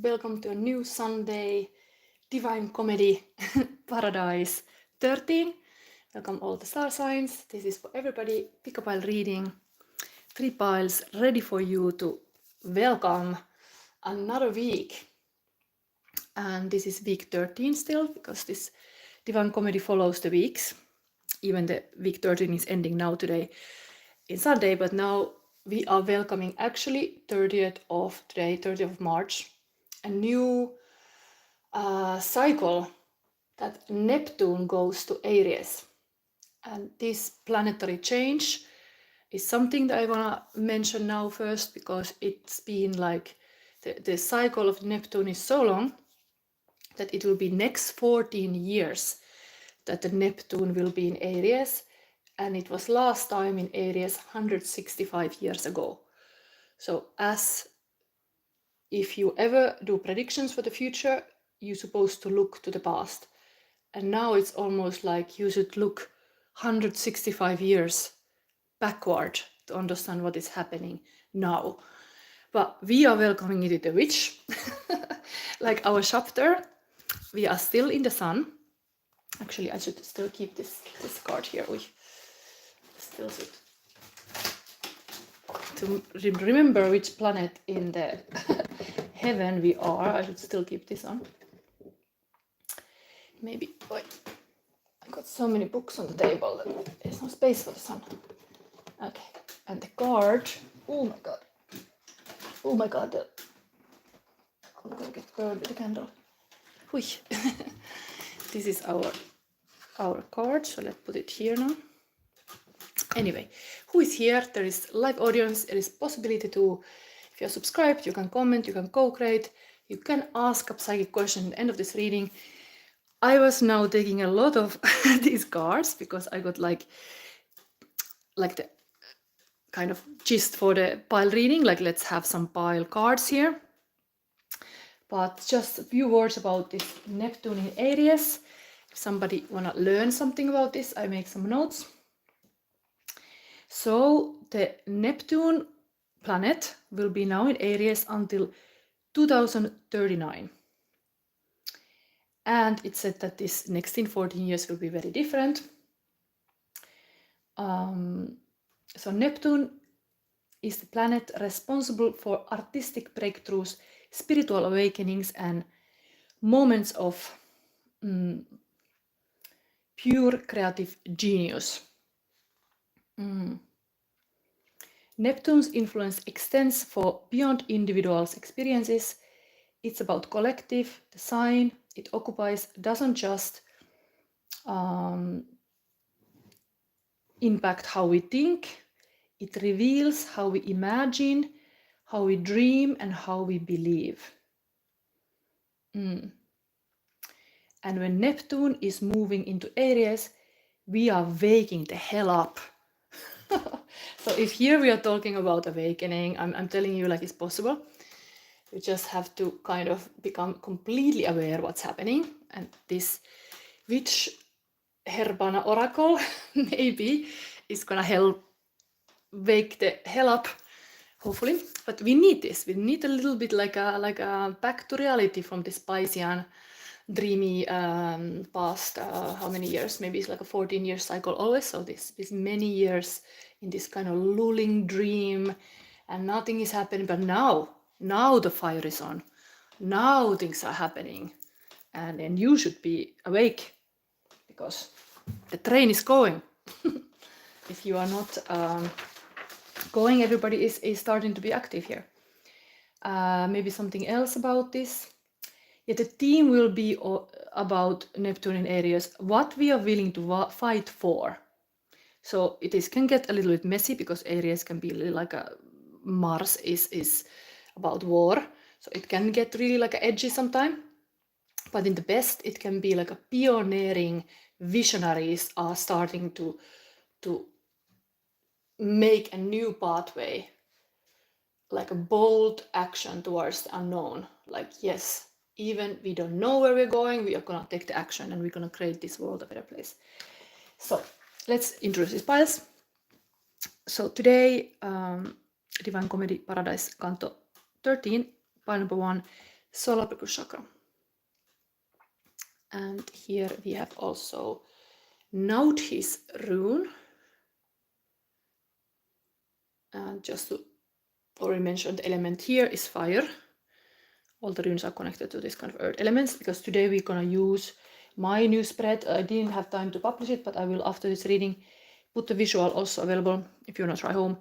Welcome to a new Sunday Divine Comedy Paradise 13. Welcome all the star signs. This is for everybody. Pick a pile reading. 3 piles ready for you to welcome another week. And this is week 13 still, because this Divine Comedy follows the weeks. Even the week 13 is ending now today in Sunday, but now we are welcoming actually 30th of March, a new cycle that Neptune goes to Aries. And this planetary change is something that I want to mention now first, because it's been like the cycle of Neptune is so long that it will be next 14 years that the Neptune will be in Aries. And it was last time in Aries 165 years ago. So as if you ever do predictions for the future, you're supposed to look to the past. And now it's almost like you should look 165 years backward to understand what is happening now. But we are welcoming it in the witch. Like our chapter, we are still in the sun. Actually, I should still keep this card here. We still should. To remember which planet in the heaven we are, I should still keep this on. Maybe, wait, I got so many books on the table that there's no space for the sun. Okay, and the card, oh my god, I'm gonna get burned with the candle. This is our card, so let's put it here now. Anyway, who is here? There is live audience. There is possibility to, if you're subscribed, you can comment, you can co-create, you can ask a psychic question at the end of this reading. I was now taking a lot of these cards because I got like the kind of gist for the pile reading, like let's have some pile cards here. But just a few words about this Neptune in Aries. If somebody wanna learn something about this, I make some notes. So the Neptune planet will be now in Aries until 2039. And it said that this next 14 years will be very different. So Neptune is the planet responsible for artistic breakthroughs, spiritual awakenings, and moments of pure creative genius. Neptune's influence extends for beyond individuals' experiences. It's about collective. The sign it occupies doesn't just impact how we think, it reveals how we imagine, how we dream, and how we believe. And when Neptune is moving into Aries, we are waking the hell up. So if here we are talking about awakening, I'm telling you like it's possible. You just have to kind of become completely aware what's happening. And this witch Herbana oracle maybe is gonna help wake the hell up, hopefully. But we need this. We need a little bit like a back to reality from this Piscean dreamy past how many years? Maybe it's like a 14-year cycle always. So this many years in this kind of lulling dream, and nothing is happening. But now the fire is on. Now things are happening, and then you should be awake because the train is going. If you are not going, everybody is starting to be active here. Maybe something else about this. Yeah, the theme will be about Neptune in Aries, what we are willing to fight for. So it can get a little bit messy because Aries can be like a Mars is about war. So it can get really like edgy sometimes. But in the best, it can be like a pioneering visionaries are starting to make a new pathway, like a bold action towards the unknown. Like, yes, even we don't know where we're going, we are gonna take the action and we're gonna create this world a better place. So let's introduce these piles. So today, Divine Comedy Paradise Canto 13, pile number 1, solar plexus chakra. And here we have also Naudhiz rune. And just to already mention, the element here is fire. All the runes are connected to this kind of earth elements, because today we're gonna use my new spread. I didn't have time to publish it, but I will, after this reading, put the visual also available if you wanna try home.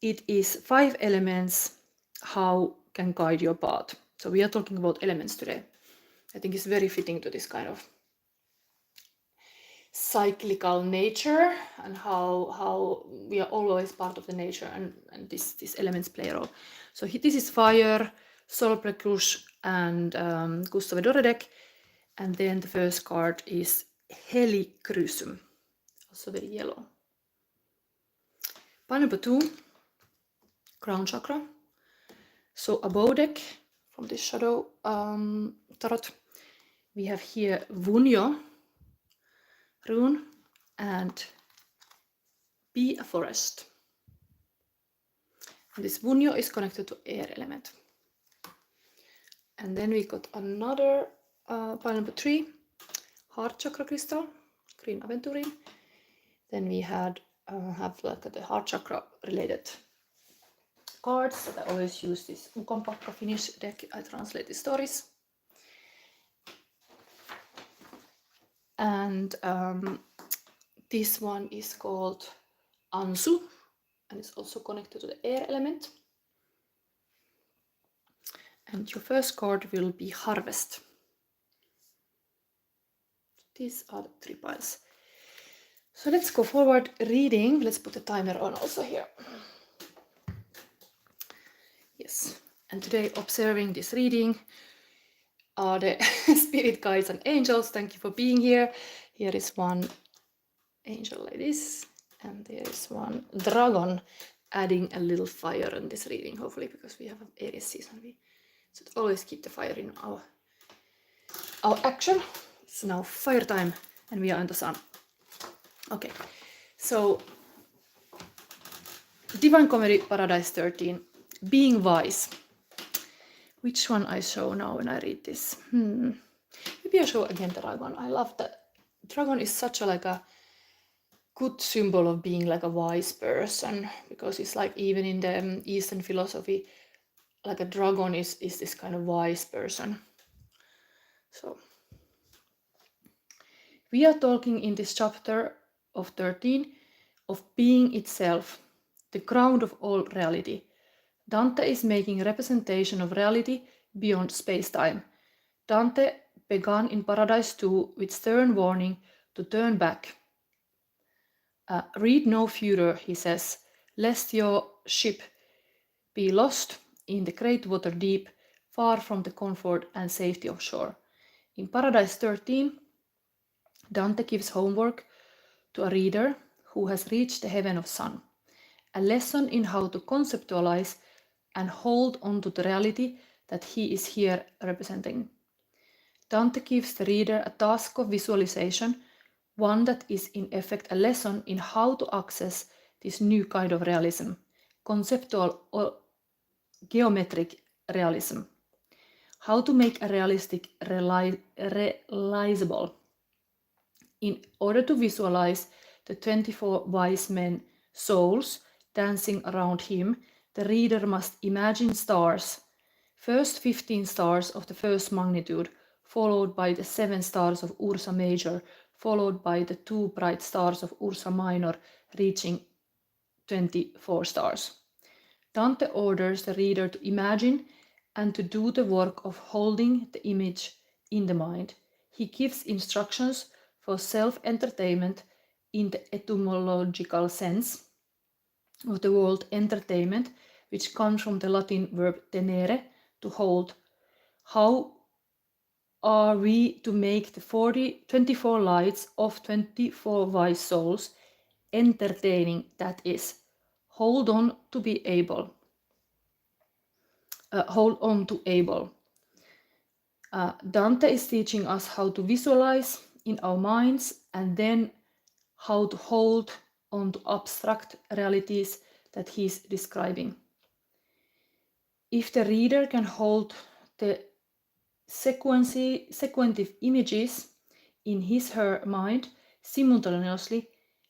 It is 5 elements how can guide your path. So we are talking about elements today. I think it's very fitting to this kind of cyclical nature, and how we are always part of the nature, and these elements play a role. So this is fire, solar plexus, and Gustav Doredek. And then the first card is Helichrysum, also very yellow. Pile number 2, crown chakra. So above deck from this shadow tarot, we have here Wunjo rune and Be a Forest. And this Wunjo is connected to air element. And then we got another pile number 3, heart chakra crystal, green aventurine. Then we have like the heart chakra related cards that I always use, this Ukonpakka Finnish deck. I translate the stories. And this one is called Ansuz, and it's also connected to the air element. And your first card will be Harvest. These are the 3 piles. So let's go forward reading. Let's put the timer on also here. Yes, and today observing this reading are the spirit guides and angels. Thank you for being here. Here is one angel like this, and there is one dragon, adding a little fire in this reading, hopefully, because we have an Aries season. We should always keep the fire in our action. It's now fire time, and we are in the sun. Okay, so Divine Comedy, Paradise 13, being wise. Which one I show now when I read this? Maybe I show again the dragon. I love that. Dragon is such a good symbol of being like a wise person, because it's like, even in the Eastern philosophy, like a dragon is this kind of wise person. So we are talking in this chapter of 13 of being itself, the ground of all reality. Dante is making a representation of reality beyond space-time. Dante began in Paradise 2 with stern warning to turn back. Read no further, he says, lest your ship be lost in the great water deep, far from the comfort and safety of shore. In Paradise 13, Dante gives homework to a reader who has reached the heaven of sun, a lesson in how to conceptualize and hold on to the reality that he is here representing. Dante gives the reader a task of visualization, one that is in effect a lesson in how to access this new kind of realism, conceptual or geometric realism. How to make a realistic realizable. In order to visualize the 24 wise men souls dancing around him, the reader must imagine stars. First 15 stars of the first magnitude, followed by the 7 stars of Ursa Major, followed by the 2 bright stars of Ursa Minor, reaching 24 stars. Dante orders the reader to imagine and to do the work of holding the image in the mind. He gives instructions for self-entertainment in the etymological sense of the word entertainment, which comes from the Latin verb tenere, to hold. How are we to make the 24 lights of 24 wise souls entertaining? That is, hold on to able. Dante is teaching us how to visualize in our minds, and then how to hold on to abstract realities that he's describing. If the reader can hold the sequentive images in her mind simultaneously,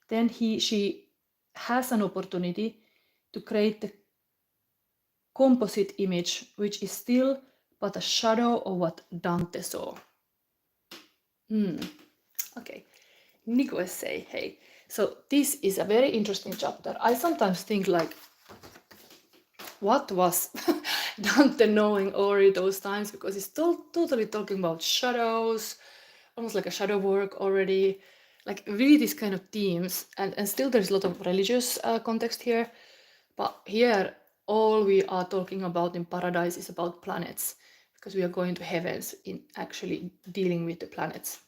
then she has an opportunity to create the composite image, which is still but a shadow of what Dante saw. Okay, Nico say, hey, so this is a very interesting chapter. I sometimes think like, what was Dante knowing already those times? Because he's totally talking about shadows, almost like a shadow work already, like really these kind of themes. And still there's a lot of religious context here. But here, all we are talking about in Paradise is about planets, because we are going to heavens in actually dealing with the planets.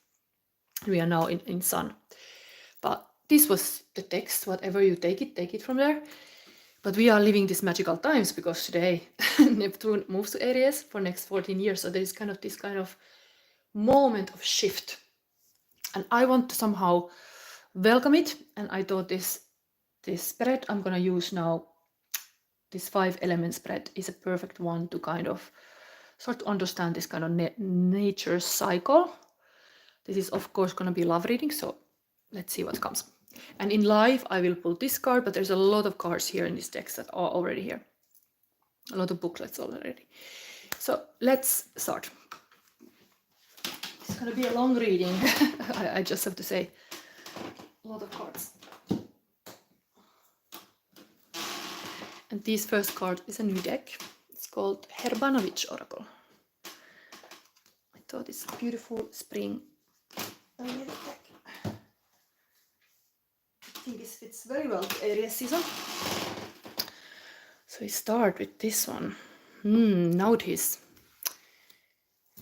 We are now in sun. But this was the text, whatever you take it from there. But we are living these magical times because today Neptune moves to Aries for next 14 years. So there is kind of this kind of moment of shift. And I want to somehow welcome it. And I thought this spread I'm going to use now, this 5 element spread, is a perfect one to kind of start to understand this kind of nature cycle. This is of course going to be love reading. So let's see what comes. And in live, I will pull this card, but there's a lot of cards here in this text that are already here. A lot of booklets already. So let's start. It's going to be a long reading. I just have to say, a lot of cards. And this first card is a new deck. It's called Herbanovich Oracle. I thought it's a beautiful spring deck. I think this fits very well to Aries season. So we start with this one. Naudhiz.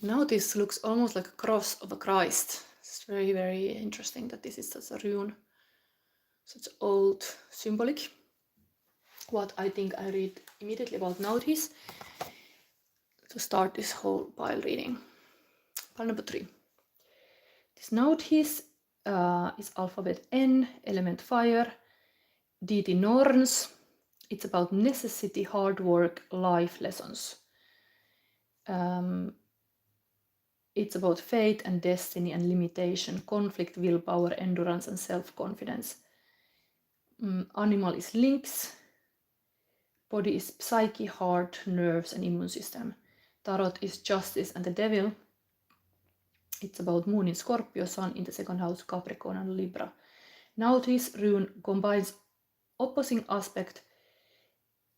Naudhiz looks almost like a cross of a Christ. It's very, very interesting that this is such a rune, such old symbolic. What I think I read immediately about Naudhiz to start this whole pile reading. Pile number 3. This Naudhiz is alphabet N, element fire, deity Norns. It's about necessity, hard work, life lessons. It's about fate and destiny and limitation, conflict, willpower, endurance, and self-confidence. Animal is lynx. Body is psyche, heart, nerves, and immune system. Tarot is justice and the devil. It's about moon in Scorpio, sun in the second house, Capricorn, and Libra. Naudhiz rune combines opposing aspect.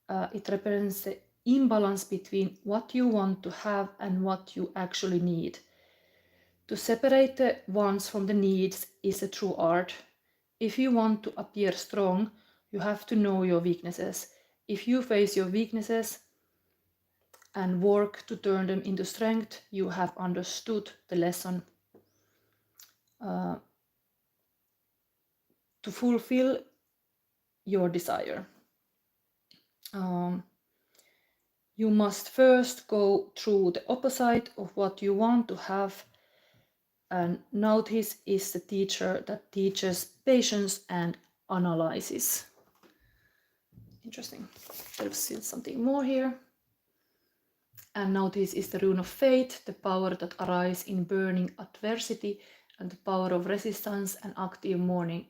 It represents the imbalance between what you want to have and what you actually need. To separate the wants from the needs is a true art. If you want to appear strong, you have to know your weaknesses. If you face your weaknesses and work to turn them into strength, you have understood the lesson. To fulfill your desire. You must first go through the opposite of what you want to have. And Naudhiz is the teacher that teaches patience and analysis. Interesting. There's still something more here. And Naudhiz is the rune of fate, the power that arises in burning adversity and the power of resistance and active mourning.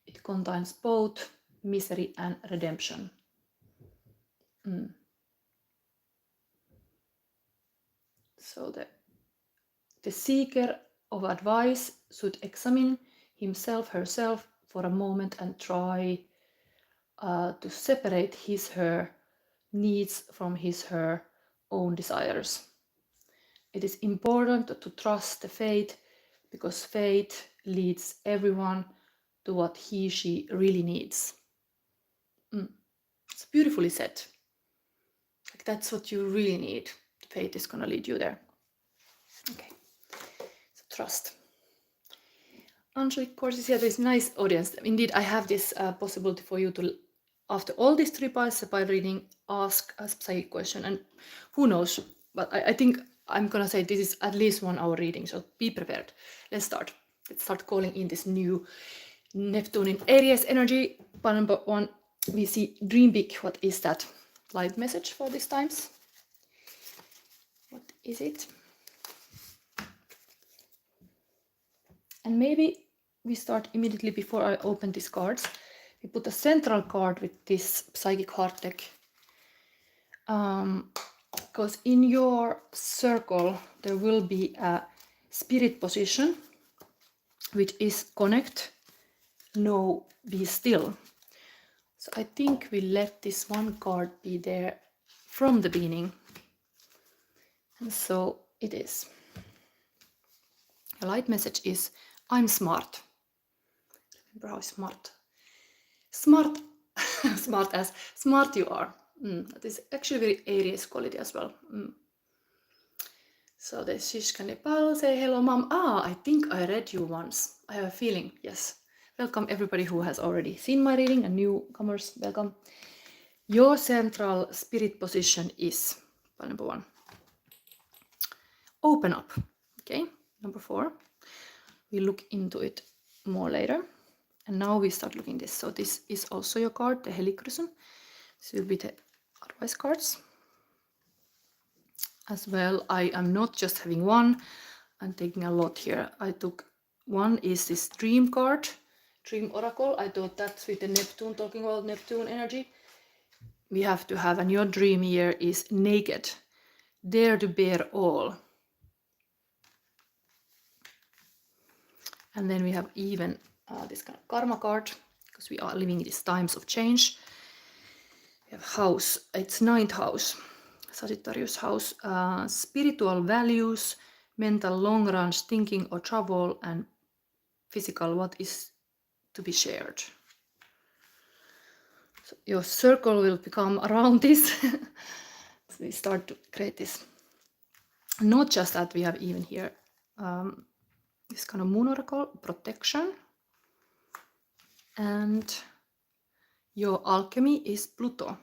It contains both misery and redemption. So the seeker of advice should examine himself, herself for a moment and try to separate her needs from her own desires. It is important to trust the fate because fate leads everyone to what she really needs. It's beautifully said. Like that's what you really need. Fate is gonna lead you there. Okay, so trust. Angelic courses here, there's nice audience. Indeed, I have this possibility for you to, after all these 3 piles by reading, ask a psychic question. And who knows, but I think I'm gonna say this is at least 1 hour reading, so be prepared. Let's start. Let's start calling in this new Neptune in Aries energy. Pile number 1, we see dream big. What is that? Light message for these times. What is it? And maybe we start immediately before I open these cards. We put a central card with this Psychic Heart deck. Because in your circle there will be a spirit position, which is connect, know, be still. So I think we let this one card be there from the beginning. And so it is. The light message is, I'm smart. Remember how smart smart you are. That is actually very Aries quality as well. So the Shishka Nepal say, hello mom. I think I read you once. I have a feeling, yes. Welcome everybody who has already seen my reading and newcomers, welcome. Your central spirit position is, number 1. Open up, okay? Number 4, we look into it more later. And now we start looking this. So this is also your card, the Helikrusen. This will be the advice cards. As well, I am not just having one, I'm taking a lot here. I took one is this dream card, dream oracle. I thought that's with the Neptune, talking about Neptune energy. We have to have, and your dream year is naked, dare to bear all. And then we have even this kind of karma card, because we are living these times of change. We have house, it's 9th house, Sagittarius house, spiritual values, mental long runs, thinking or travel, and physical, what is to be shared. So your circle will become around this. So we start to create this. Not just that, we have even here this kind of moon oracle, protection. And your alchemy is Pluto.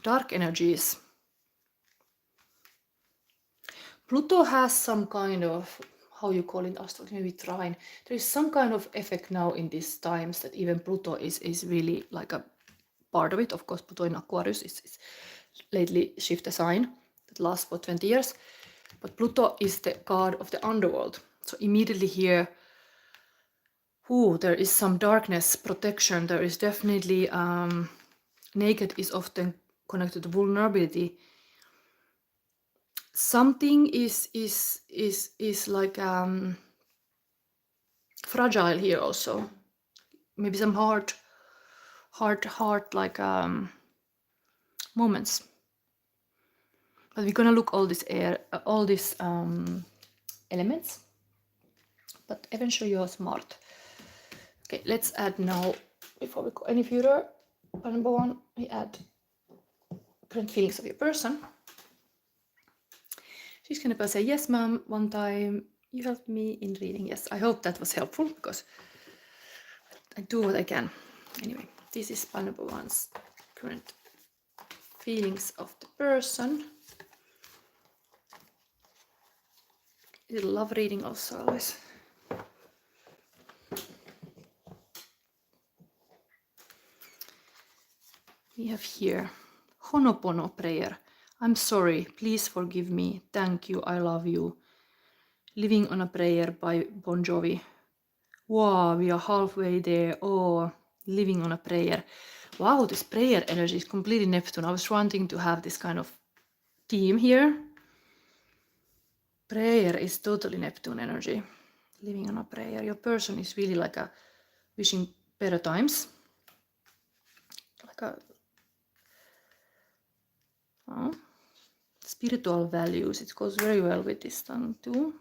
Dark energies. Pluto has some kind of, how you call it, astrology, maybe trine. There is some kind of effect now in these times that even Pluto is really like a part of it. Of course, Pluto in Aquarius is lately shift a sign that lasts for 20 years. But Pluto is the god of the underworld. So immediately here, there is some darkness, protection. There is definitely, naked is often connected to vulnerability. Something is like fragile here also. Maybe some hard like moments. But we're gonna look all these elements. But eventually you're smart. Okay, let's add now, before we go any further, number 1, we add current feelings of your person. She's gonna say, yes ma'am, one time you helped me in reading. Yes, I hope that was helpful, because I do what I can. Anyway, this is number 1's current feelings of the person. I love reading also always. We have here Honopono prayer. I'm sorry, please forgive me, thank you, I love you. Living on a Prayer by Bon Jovi. Wow, we are halfway there. Oh, living on a prayer. Wow, this prayer energy is completely Neptune. I was wanting to have this kind of theme here. Prayer is totally Neptune energy. Living on a prayer. Your person is really like a wishing better times. Like a spiritual values. It goes very well with this tongue too.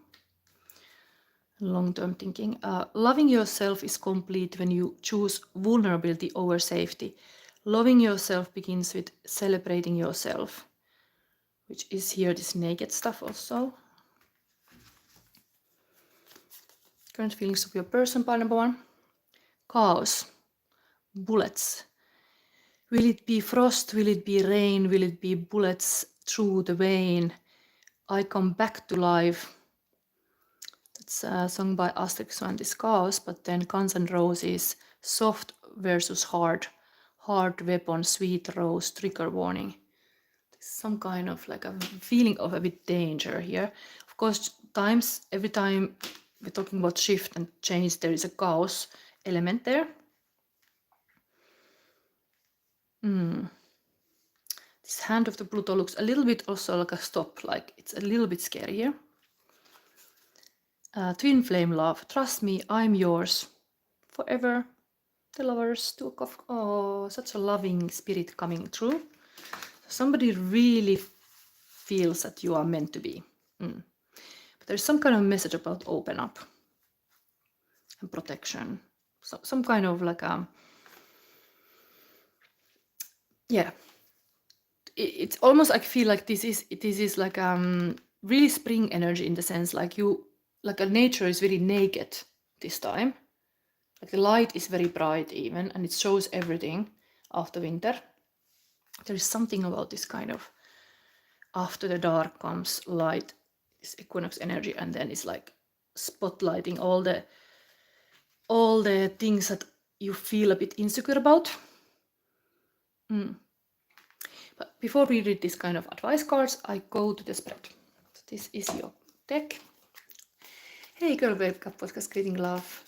Long-term thinking. Loving yourself is complete when you choose vulnerability over safety. Loving yourself begins with celebrating yourself, which is here this naked stuff also. Current feelings of your person, part number 1. Chaos. Bullets. Will it be frost? Will it be rain? Will it be bullets through the vein? I come back to life. That's sung by Asterix and this Chaos, but then Guns N' Roses, soft versus hard. Hard weapon, sweet rose, trigger warning. some kind of like a feeling of a bit danger here. Of course, every time we're talking about shift and change, there is a chaos element there. This hand of the Pluto looks a little bit also like a stop, like it's a little bit scary here. Twin flame love, trust me, I'm yours forever. The lovers, oh, such a loving spirit coming through. Somebody really feels that you are meant to be. But there's some kind of message about open up and protection. So, some kind of like yeah. It's almost I feel like this is like really spring energy, in the sense like nature is very naked this time. Like the light is very bright even, and it shows everything after winter. There is something about this kind of after the dark comes light, this equinox energy, and then it's like spotlighting all the things that you feel a bit insecure about. But before we read this kind of advice cards, I go to the spread. So this is your deck. Hey, Girl Wake Up Podcast, greeting love.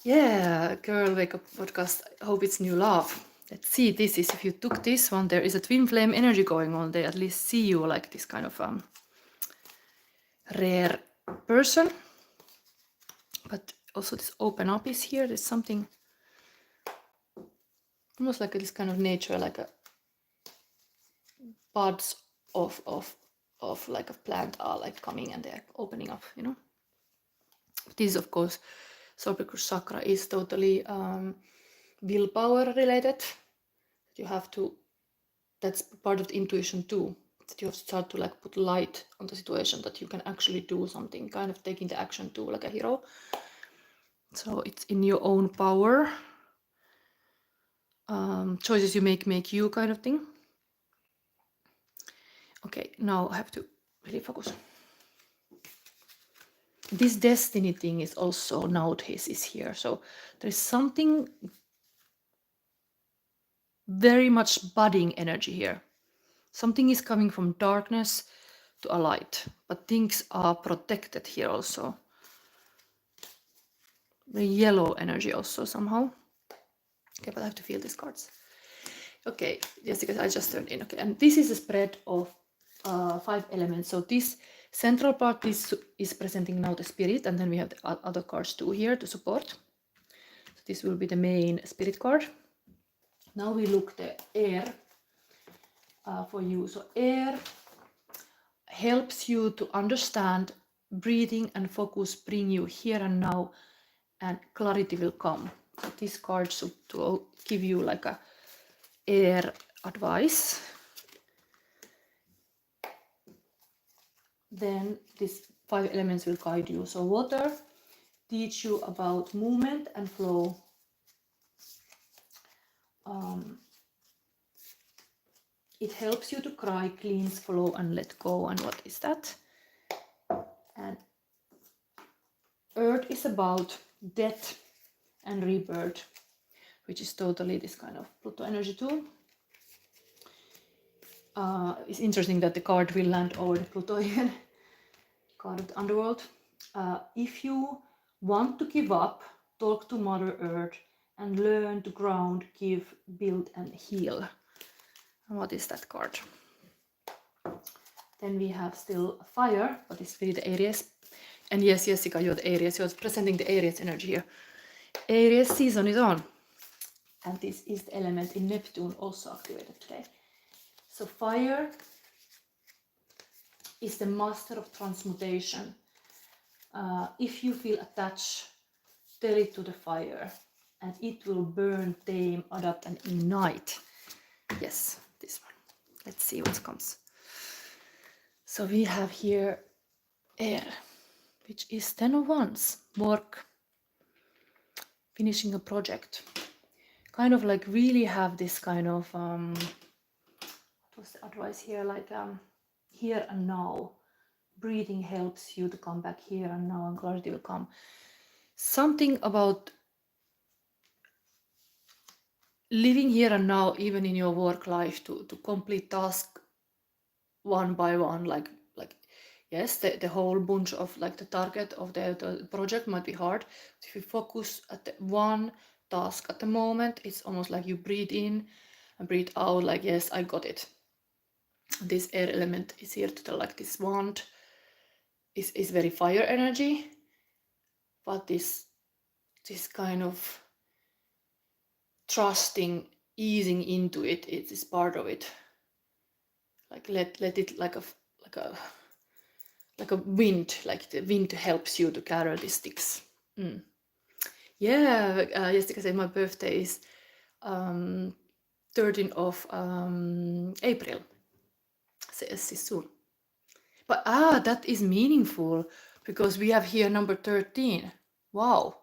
Yeah, Girl Wake Up Podcast, I hope it's new love. Let's see, this is, if you took this one, there is a twin flame energy going on. They at least see you like this kind of rare person. But also this open up is here. There's something almost like this kind of nature, like a buds of like a plant are like coming and they're opening up, you know. This, of course, solar plexus chakra is totally willpower related. You have to, that's part of the intuition too, that you have to start to like put light on the situation, that you can actually do something, kind of taking the action too, like a hero. So it's in your own power. Choices you make you, kind of thing. Okay, now I have to really focus. This destiny thing is also Naudhiz is here. So there's something very much budding energy here. Something is coming from darkness to a light, but things are protected here also. The yellow energy also somehow. Okay, but I have to feel these cards. Okay, yes, because I just turned in. Okay, and this is a spread of 5 elements. So this central part is presenting now the spirit, and then we have the other cards too here to support. So this will be the main spirit card. Now we look the air for you. So air helps you to understand, breathing and focus bring you here and now, and clarity will come. So this card should to give you like a air advice. Then these 5 elements will guide you. So water teach you about movement and flow. It helps you to cry, cleanse, flow, and let go. And what is that? And earth is about death and rebirth, which is totally this kind of Pluto energy too. It's interesting that the card will land over the Plutoian card of the underworld. If you want to give up, talk to Mother Earth and learn to ground, give, build, and heal. And what is that card? Then we have still fire, but it's really the Aries. And yes, Jessica, you're the Aries. You're presenting the Aries energy here. Aries season is on. And this is the element in Neptune also activated today. So fire is the master of transmutation. If you feel attached, tell it to the fire and it will burn, tame, adapt, and ignite. Yes, this one. Let's see what comes. So we have here air, which is 10 of Wands, work, finishing a project. Kind of like really have this kind of, what was the advice here? Like here and now. Breathing helps you to come back here and now, and clarity will come. Something about living here and now, even in your work life, to complete task one by one, like yes, the whole bunch of like the target of the project might be hard. If you focus at the one task at the moment, it's almost like you breathe in and breathe out, like yes, I got it. This air element is here to tell, like this wand is very fire energy, but this kind of trusting, easing into it, it is part of it. Like let it like a wind, like the wind helps you to carry the sticks. Yeah, Jessica said my birthday is 13th of April. Says soon. But that is meaningful because we have here number 13. Wow.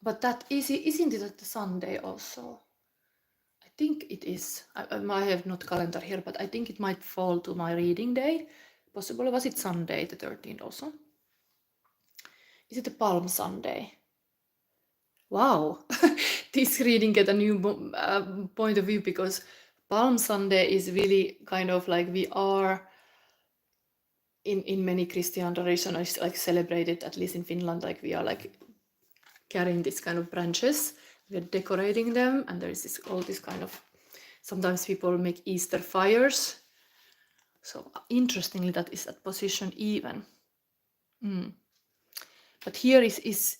But that isn't it at the Sunday also? I think it is. I have not calendar here, but I think it might fall to my reading day. Possibly was it Sunday, the 13th also? Is it a Palm Sunday? Wow, this reading get a new point of view, because Palm Sunday is really kind of like we are in many Christian traditions like celebrated, at least in Finland, like we are like carrying this kind of branches, we are decorating them, and there is this all this kind of, sometimes people make Easter fires. So interestingly, that is at position even. But here is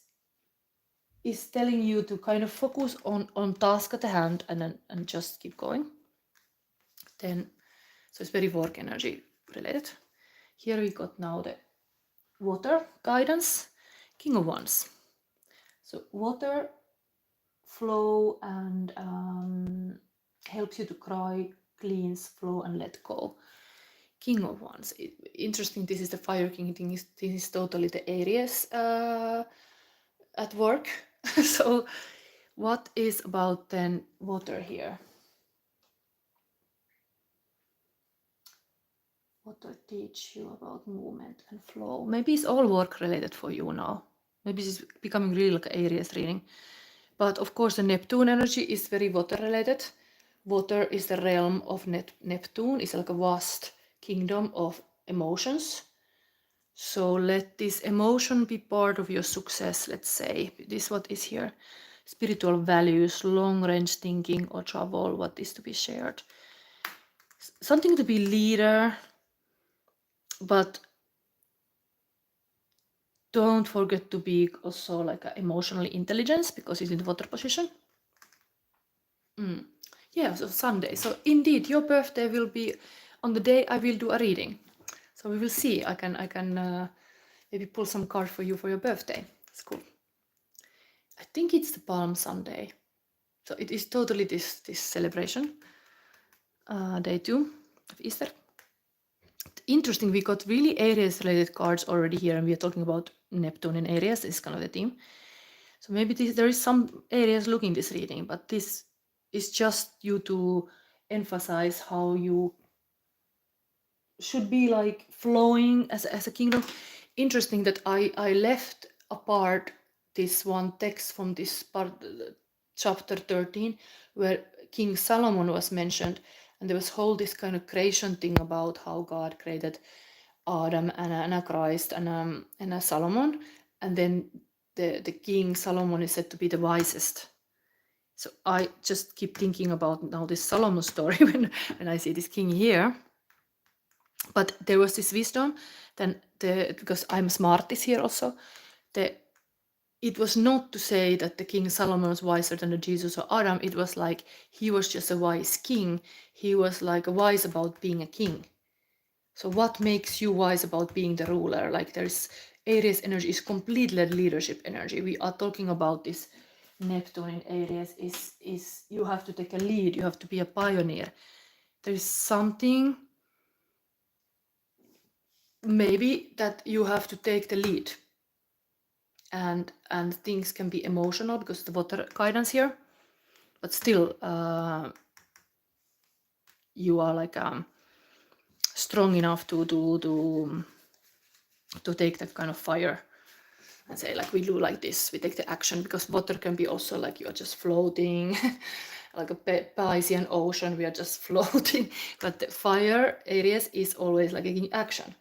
telling you to kind of focus on task at the hand and just keep going. Then, so it's very work energy related. Here we got now the water guidance, King of Wands. So water flow and helps you to cry, cleans, flow, and let go. King of Wands. Interesting. This is the Fire King. This is totally the Aries at work. So, what is about then water here? Water teach you about movement and flow. Maybe it's all work related for you now. Maybe it's becoming really like Aries reading. But of course, the Neptune energy is very water related. Water is the realm of Neptune. It's like a vast kingdom of emotions. So let this emotion be part of your success, let's say. This is what is here. Spiritual values, long-range thinking or travel, what is to be shared. Something to be leader, but don't forget to be also like emotionally intelligence, because it's in the water position. Yeah, so Sunday. So indeed, your birthday will be on the day I will do a reading. So we will see. I can maybe pull some card for you for your birthday. It's cool. I think it's the Palm Sunday. So it is totally this celebration. Day 2 of Easter. Interesting, we got really Aries related cards already here, and we are talking about Neptune and Aries. This is kind of the theme. So maybe there is some Aries looking this reading, but this is just you to emphasize how you should be like flowing as a kingdom. Interesting that I left apart this one text from this part, chapter 13, where King Solomon was mentioned, and there was whole this kind of creation thing about how God created Adam and a Christ and a Solomon, and then the King Solomon is said to be the wisest. So I just keep thinking about now this Solomon story when I see this king here. But there was this wisdom, then because I'm smartest here also, it was not to say that the King Solomon was wiser than the Jesus or Adam. It was like he was just a wise king. He was like wise about being a king. So what makes you wise about being the ruler? Like there's Aries energy is completely leadership energy. We are talking about this Neptune in Aries is you have to take a lead. You have to be a pioneer. There is something maybe that you have to take the lead, and things can be emotional because of the water guidance here, but still you are like strong enough to take that kind of fire and say like we do like this, we take the action, because water can be also like you are just floating like a Piscean ocean, we are just floating. But the fire Aries is always like taking action.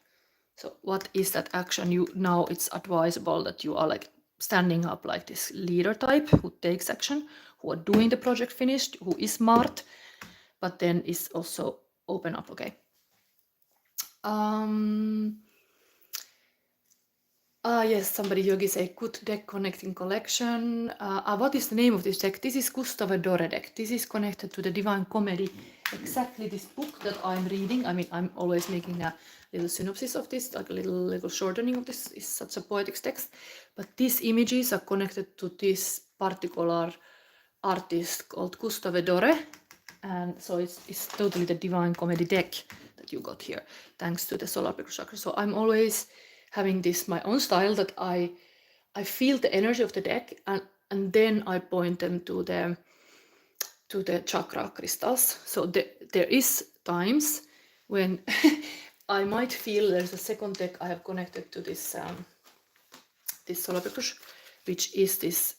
So what is that action? Now it's advisable that you are like standing up like this leader type who takes action, who are doing the project finished, who is smart, but then is also open up. Okay. Yes, somebody Yogi say good deck connecting collection. What is the name of this deck? This is Gustave Dore deck. This is connected to the Divine Comedy. Exactly this book that I'm reading. I mean, I'm always making a little synopsis of this, like a little shortening of this. It's such a poetic text. But these images are connected to this particular artist called Gustave Dore. And so it's totally the Divine Comedy deck that you got here, thanks to the solar plexus chakra. So I'm always having this my own style that I feel the energy of the deck, and then I point them to the chakra crystals. So there is times when I might feel there's a second deck I have connected to this this solar plexus, which is this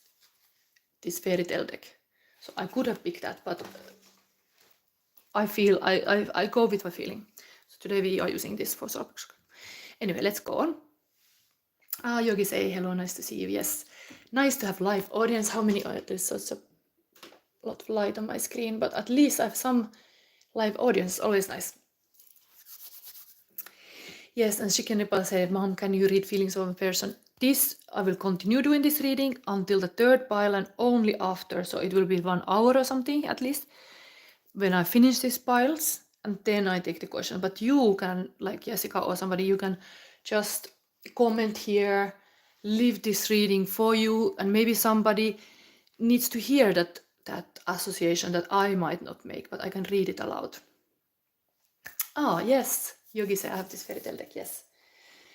fairy tale deck. So I could have picked that, but I feel I go with my feeling. So today we are using this for solar plexus. Anyway, let's go on. Yogi say hello, nice to see you. Yes, nice to have live audience. How many? There's such a lot of light on my screen, but at least I have some live audience. Always nice. Yes, and Shikenipal said, Mom, can you read feelings of a person? This, I will continue doing this reading until the third pile and only after. So it will be 1 hour or something at least when I finish these piles, and then I take the question. But you can, like Jessica or somebody, you can just comment here, leave this reading for you, and maybe somebody needs to hear that association that I might not make, but I can read it aloud. Yes, Yogi said I have this fairy tale deck. Yes,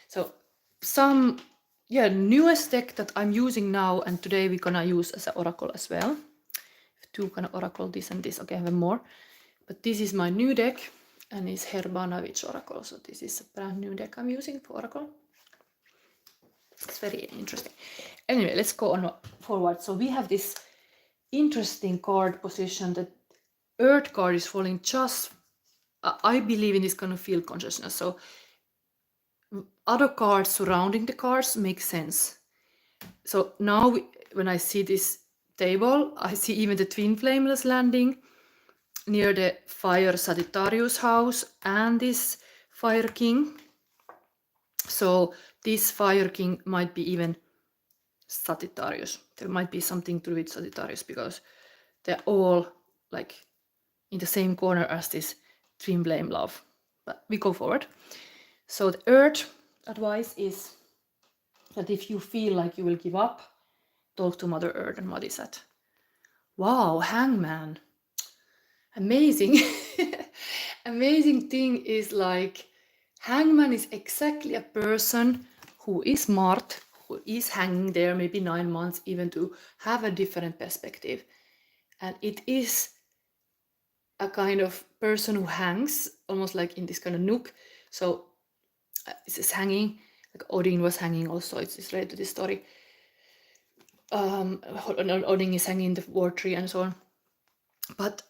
so some newest deck that I'm using now, and today we're gonna use as an oracle as well. 2 kind of oracle, this and this. Okay, I have more, but this is my new deck, and it's Herbanovich oracle. So this is a brand new deck I'm using for oracle. It's very interesting. Anyway, let's go on forward. So we have this interesting card position that Earth card is falling just, I believe in this kind of field consciousness. So other cards surrounding the cards make sense. So now when I see this table, I see even the twin flameless landing near the fire Sagittarius house and this fire king. So this fire king might be even Sagittarius. There might be something to do with Sagittarius because they're all like in the same corner as this twin flame love. But we go forward. So the Earth advice is that if you feel like you will give up, talk to Mother Earth. And what is that? Wow, Hangman. Amazing. Amazing thing is like Hangman is exactly a person who is smart, who is hanging there maybe 9 months even to have a different perspective. And it is a kind of person who hangs almost like in this kind of nook. So it's hanging, like Odin was hanging also. It's related to this story. Odin is hanging in the war tree and so on. But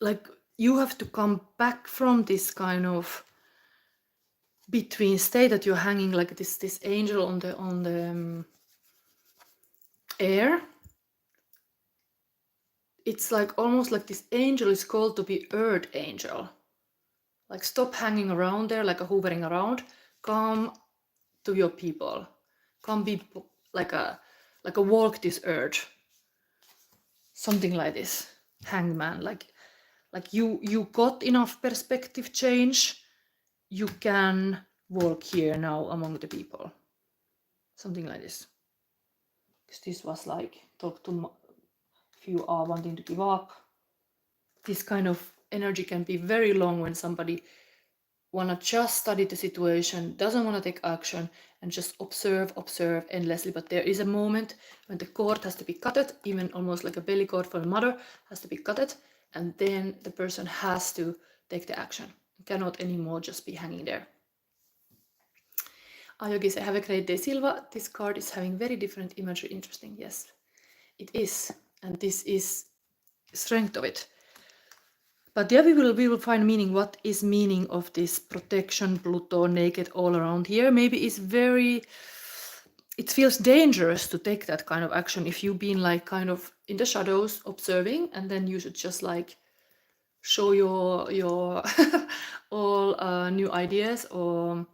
like you have to come back from this kind of between state that you're hanging like this angel on the air. It's like almost like this angel is called to be Earth angel. Like stop hanging around there like a hovering around. Come to your people. Come be like a walk this earth. Something like this. Hangman. Like you got enough perspective change. You can walk here now among the people. Something like this. Because this was like talk to if you are wanting to give up. This kind of energy can be very long when somebody wanna just study the situation, doesn't want to take action, and just observe endlessly. But there is a moment when the cord has to be cutted, even almost like a belly cord for a mother has to be cutted, and then the person has to take the action. Cannot anymore just be hanging there. Ayogi say, have a great day, Silva. This card is having very different imagery. Interesting. Yes, it is. And this is strength of it. But yeah, we will find meaning. What is meaning of this protection, Pluto, naked all around here? Maybe it's very, it feels dangerous to take that kind of action if you've been like kind of in the shadows observing, and then you should just like show your all new ideas, or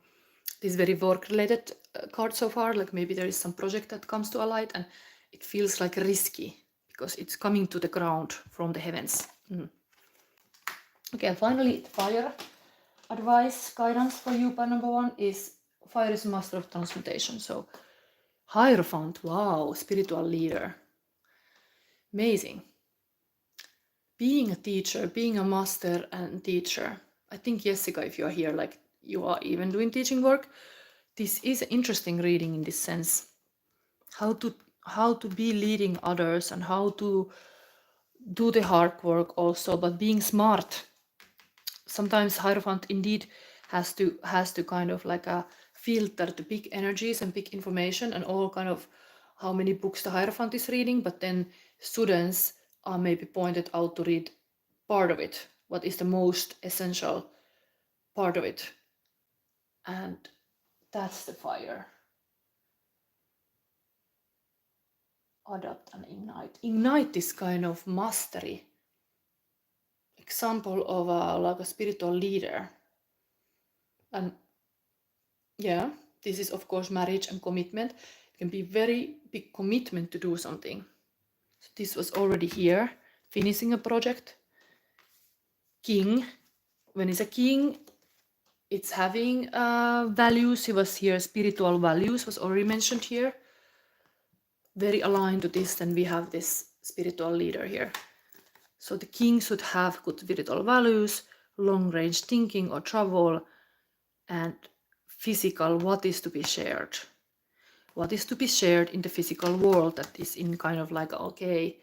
this very work related card so far, like maybe there is some project that comes to a light and it feels like risky because it's coming to the ground from the heavens. Okay, and finally, fire advice, guidance for you, by number 1 is fire is a master of transmutation. So Hierophant, wow, spiritual leader. Amazing. Being a teacher, being a master and teacher. I think, Jessica, if you are here, like you are even doing teaching work, this is an interesting reading in this sense. How to be leading others and how to do the hard work also, but being smart. Sometimes Hierophant indeed has to kind of like a filter the big energies and big information and all kind of how many books the Hierophant is reading, but then students are maybe pointed out to read part of it, what is the most essential part of it. And that's the fire. Adapt and ignite. Ignite is kind of mastery. Example of like a spiritual leader. And yeah, this is of course marriage and commitment. It can be very big commitment to do something. So this was already here, finishing a project. King, when it's a king, it's having values. He was here, spiritual values was already mentioned here. Very aligned to this, then we have this spiritual leader here. So the king should have good spiritual values, long-range thinking or travel, and physical, what is to be shared. What is to be shared in the physical world that is in kind of like, okay,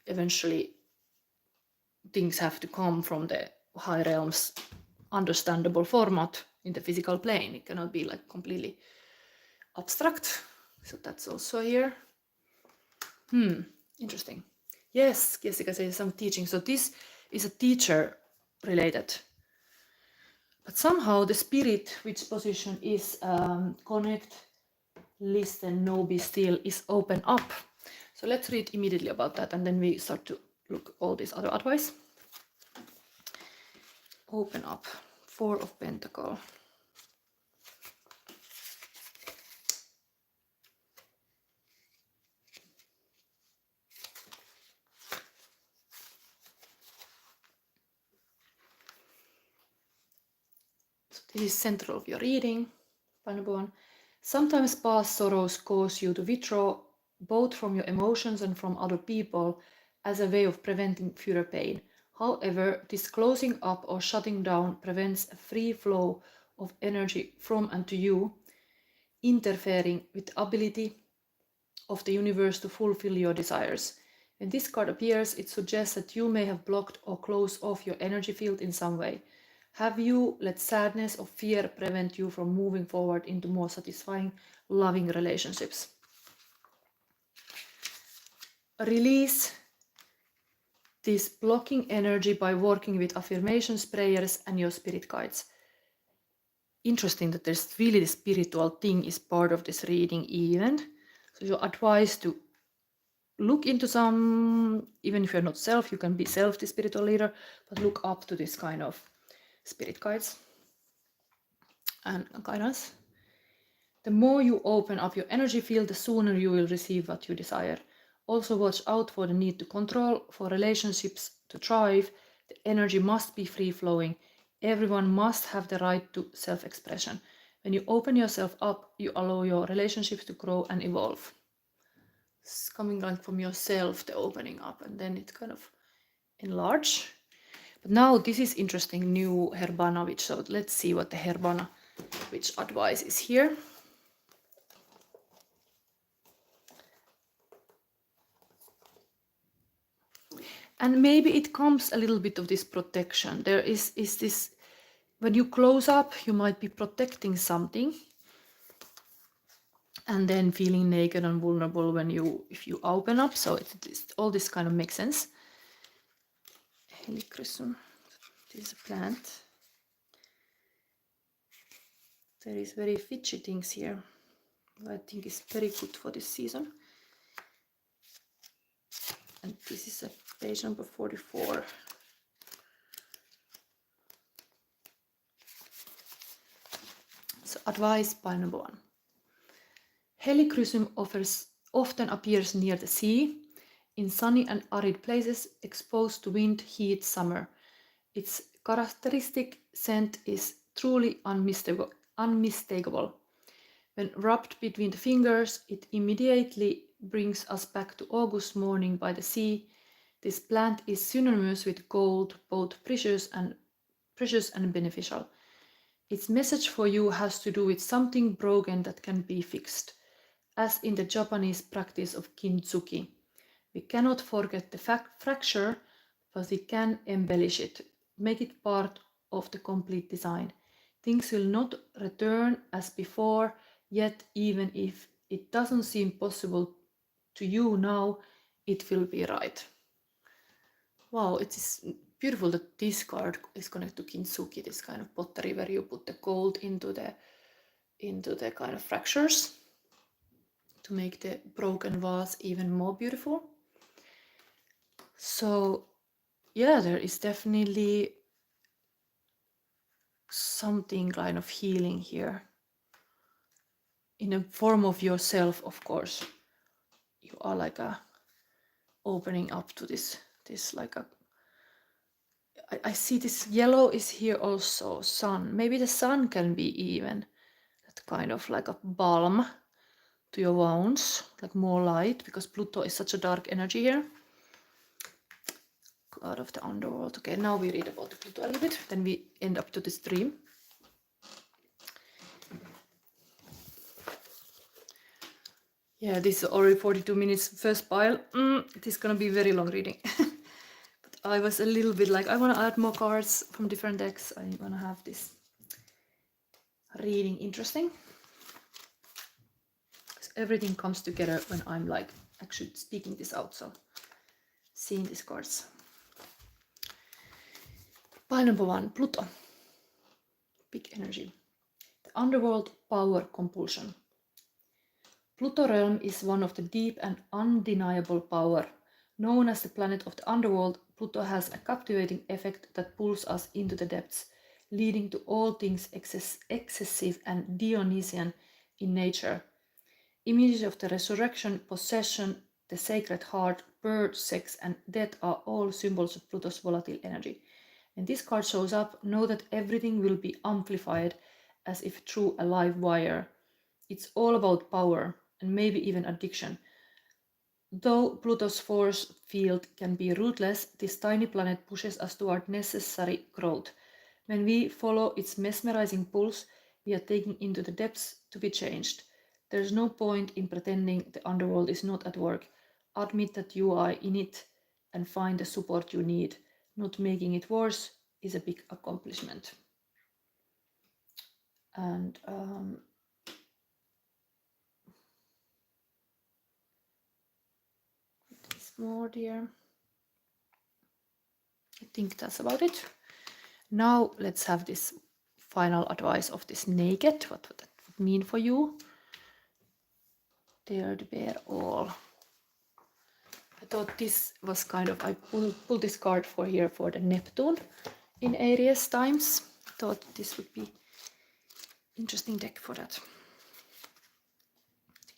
eventually things have to come from the high realms understandable format in the physical plane. It cannot be like completely abstract. So that's also here. Interesting. Yes, Jessica says some teaching. So this is a teacher related. But somehow the spirit, which position is connect, listen, know, be still, is open up. So let's read immediately about that, and then we start to look all this other advice. Open up. 4 of Pentacles. So this is central of your reading. Number 1. Sometimes past sorrows cause you to withdraw both from your emotions and from other people as a way of preventing further pain. However, this closing up or shutting down prevents a free flow of energy from and to you, interfering with the ability of the universe to fulfill your desires. When this card appears, it suggests that you may have blocked or closed off your energy field in some way. Have you let sadness or fear prevent you from moving forward into more satisfying, loving relationships? Release this blocking energy by working with affirmations, prayers, and your spirit guides. Interesting that there's really the spiritual thing is part of this reading even. So your advice to look into some, even if you're not self, you can be self, the spiritual leader, but look up to this kind of spirit guides and guidance. The more you open up your energy field, the sooner you will receive what you desire. Also watch out for the need to control. For relationships to thrive, the energy must be free-flowing. Everyone must have the right to self-expression. When you open yourself up, you allow your relationships to grow and evolve. It's coming like from yourself, the opening up, and then it kind of enlarge. But now this is interesting, new Herbana witch. So let's see what the Herbana witch advice is here. And maybe it comes a little bit of this protection. There is this, when you close up, you might be protecting something. and then feeling naked and vulnerable if you open up. So all this kind of makes sense. Helichrysum, this is a plant. There is very fidgety things here. I think is very good for this season. And this is a page number 44. So advice by number 1. Helichrysum often appears near the sea, in sunny and arid places exposed to wind, heat, summer. Its characteristic scent is truly unmistakable. When rubbed between the fingers, it immediately brings us back to August morning by the sea. This plant is synonymous with gold, both precious and beneficial. Its message for you has to do with something broken that can be fixed, as in the Japanese practice of kintsugi. We cannot forget the fracture, but we can embellish it, make it part of the complete design. Things will not return as before, yet even if it doesn't seem possible to you now, it will be right. Wow, it is beautiful that this card is connected to kintsugi, this kind of pottery where you put the gold into the kind of fractures to make the broken vase even more beautiful. So yeah, there is definitely something kind of healing here in a form of yourself. Of course, you are like a opening up to this like a I see this yellow is here also, sun. Maybe the sun can be even that kind of like a balm to your wounds, like more light, because Pluto is such a dark energy here. God of the underworld. Okay, now we read about the Pluto a little bit, then we end up to this dream. Yeah, this is already 42 minutes first pile. It is gonna be very long reading. But I was a little bit like, I wanna add more cards from different decks. I wanna have this reading interesting. Because everything comes together when I'm like actually speaking this out, so seeing these cards. Pile number 1, Pluto. Big energy. The underworld power compulsion. Pluto realm is one of the deep and undeniable power. Known as the planet of the underworld, Pluto has a captivating effect that pulls us into the depths, leading to all things excessive and Dionysian in nature. Images of the resurrection, possession, the sacred heart, birth, sex, and death are all symbols of Pluto's volatile energy. When this card shows up, know that everything will be amplified as if through a live wire. It's all about power, and maybe even addiction. Though Pluto's force field can be ruthless, this tiny planet pushes us toward necessary growth. When we follow its mesmerizing pulse, we are taken into the depths to be changed. There's no point in pretending the underworld is not at work. Admit that you are in it and find the support you need. Not making it worse is a big accomplishment. And more dear. I think that's about it. Now let's have this final advice of this naked. What would that mean for you? Dare to bear all. I thought this was kind of, I pulled this card for here for the Neptune in Aries times. I thought this would be interesting deck for that. To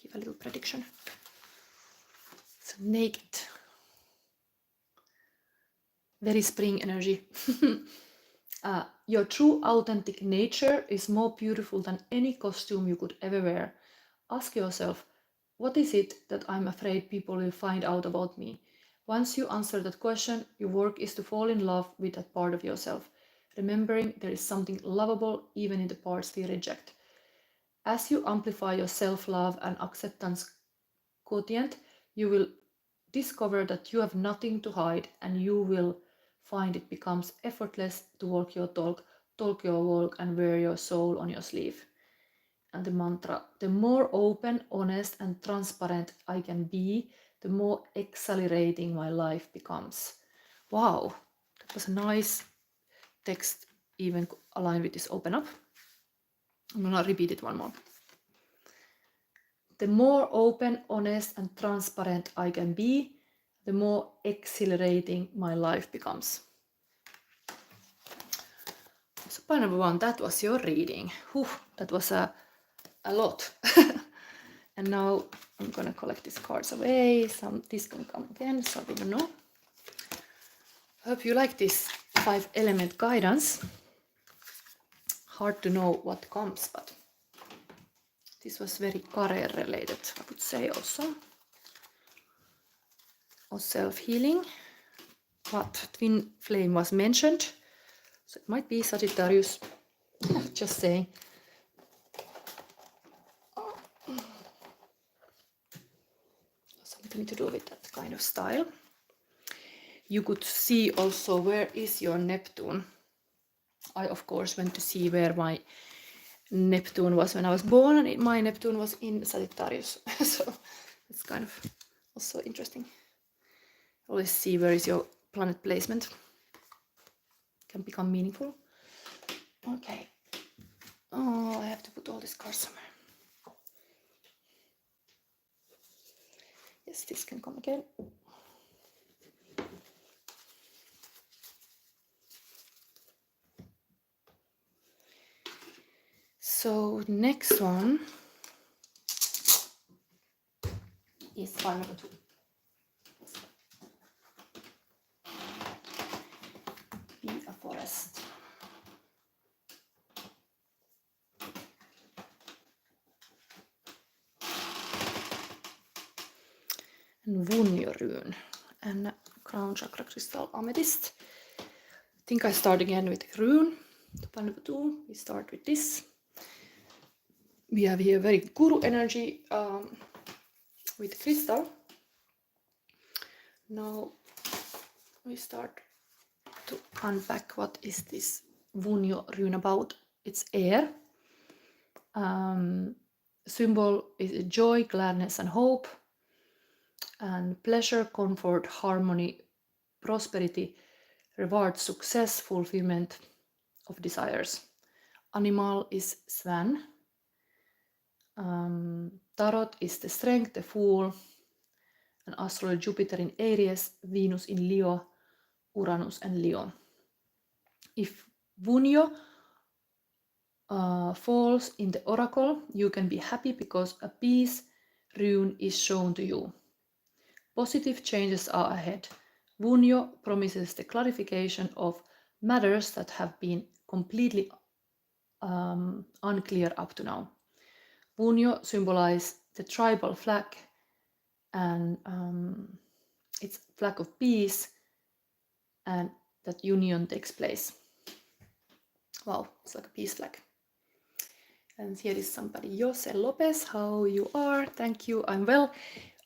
give a little prediction. So naked. Very spring energy. Your true authentic nature is more beautiful than any costume you could ever wear. Ask yourself, what is it that I'm afraid people will find out about me? Once you answer that question, your work is to fall in love with that part of yourself, remembering there is something lovable even in the parts we reject. As you amplify your self-love and acceptance quotient, you will discover that you have nothing to hide, and you will find it becomes effortless to walk your talk your walk, and wear your soul on your sleeve. and the mantra, the more open, honest, and transparent I can be, the more exhilarating my life becomes. Wow, that was a nice text, even aligned with this open up. I'm gonna repeat it one more. The more open, honest, and transparent I can be, the more exhilarating my life becomes. So point number 1, that was your reading. Whew, that was a lot. And now I'm gonna collect these cards away. This can come again, so we don't know. I hope you like this 5 element guidance. Hard to know what comes, but this was very career related, I would say also. Or self-healing. But twin flame was mentioned, so it might be Sagittarius. Just saying. Something to do with that kind of style. You could see also where is your Neptune. I of course went to see where my Neptune was when I was born, and my Neptune was in Sagittarius. So it's kind of also interesting. Always see where is your planet placement. Can become meaningful. Okay. Oh, I have to put all these cards somewhere. Yes, this can come again. So next one is file number 2. Be a forest. And Wunjo rune and crown chakra crystal amethyst. I think I start again with rune. File number 2. We start with this. We have here very guru energy with crystal. Now we start to unpack what is this Wunjo rune about. It's air. Symbol is joy, gladness, and hope. And pleasure, comfort, harmony, prosperity, reward, success, fulfillment of desires. Animal is swan. Tarot is the strength, the fool. And astrology, Jupiter in Aries, Venus in Leo, Uranus and Leo. If Wunjo falls in the oracle, you can be happy because a peace rune is shown to you. Positive changes are ahead. Wunjo promises the clarification of matters that have been completely unclear up to now. Wunjo symbolizes the tribal flag, and it's a flag of peace, and that union takes place. Wow, it's like a peace flag. And here is somebody, Jose Lopez, how you are? Thank you, I'm well.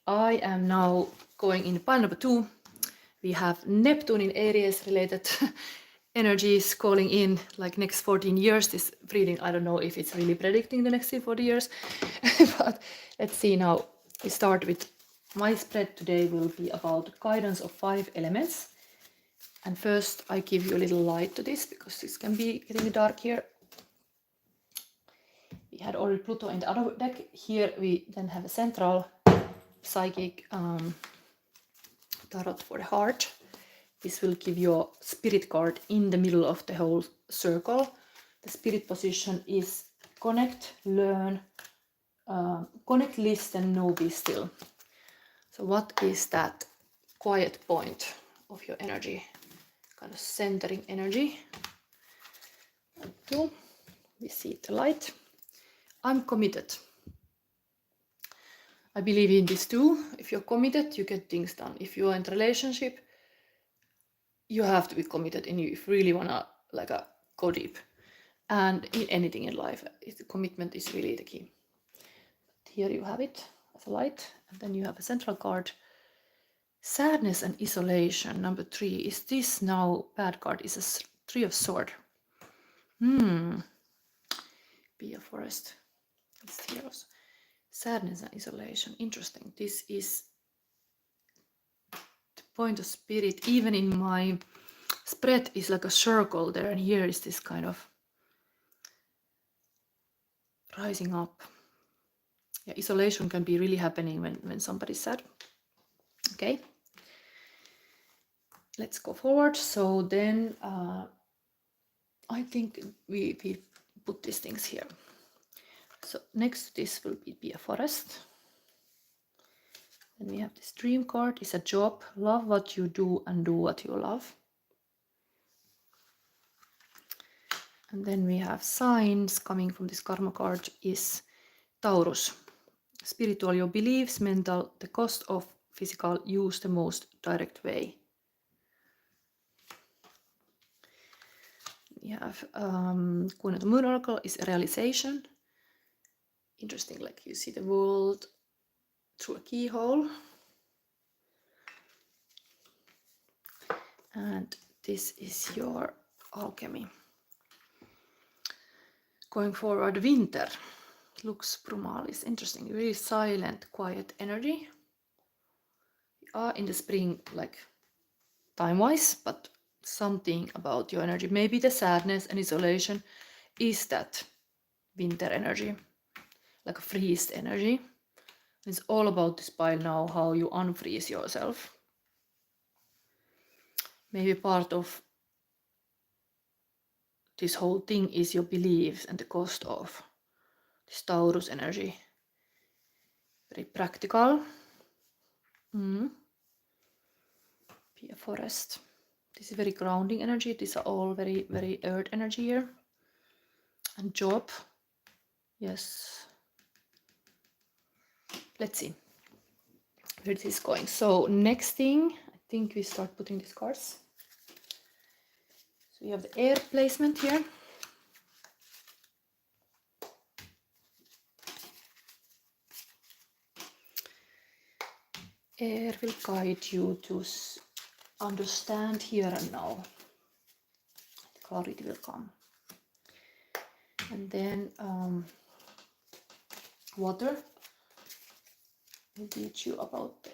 I am now going in pile number 2. We have Neptune in Aries related energies calling in like next 14 years. This reading, I don't know if it's really predicting the next 40 years, but let's see now. We start with my spread today will be about guidance of 5 elements. And first I give you a little light to this because this can be getting dark here. We had already Pluto in the other deck. Here we then have a central psychic tarot for the heart. This will give your spirit card in the middle of the whole circle. The spirit position is connect, learn, connect, listen, know, be still. So what is that quiet point of your energy? Kind of centering energy. Two. We see the light. I'm committed. I believe in this too. If you're committed, you get things done. If you're in a relationship, you have to be committed and you really wanna go deep. And in anything in life, commitment is really the key. But here you have it as a light, and then you have a central card. Sadness and isolation, number 3. Is this now bad card? Is a 3 of Swords. Be a forest. It's here also. Sadness and isolation. Interesting. This is the point of spirit. Even in my spread is like a circle there, and here is this kind of rising up. Yeah, isolation can be really happening when somebody's sad. Okay. Let's go forward. So then I think we put these things here. So next to this will be a forest. Then we have this dream card. It's a job. Love what you do and do what you love. And then we have signs coming from this karma card is Taurus. Spiritual, your beliefs, mental, the cost of physical, use the most direct way. We have Queen of the Moon Oracle is a realization. Interesting, like you see the world through a keyhole. And this is your alchemy. Going forward, winter. Looks Brumalis. Interesting, really silent, quiet energy. We are in the spring, like time-wise, but something about your energy. Maybe the sadness and isolation is that winter energy, like a freezed energy. It's all about this pile now, how you unfreeze yourself. Maybe part of this whole thing is your beliefs and the cost of this Taurus energy. Very practical. Be a forest. This is very grounding energy. These are all very, very earth energy here. And job. Yes. Let's see where this is going. So next thing, I think we start putting these cards. So you have the air placement here. Air will guide you to understand here and now. The clarity will come. And then water will teach you about the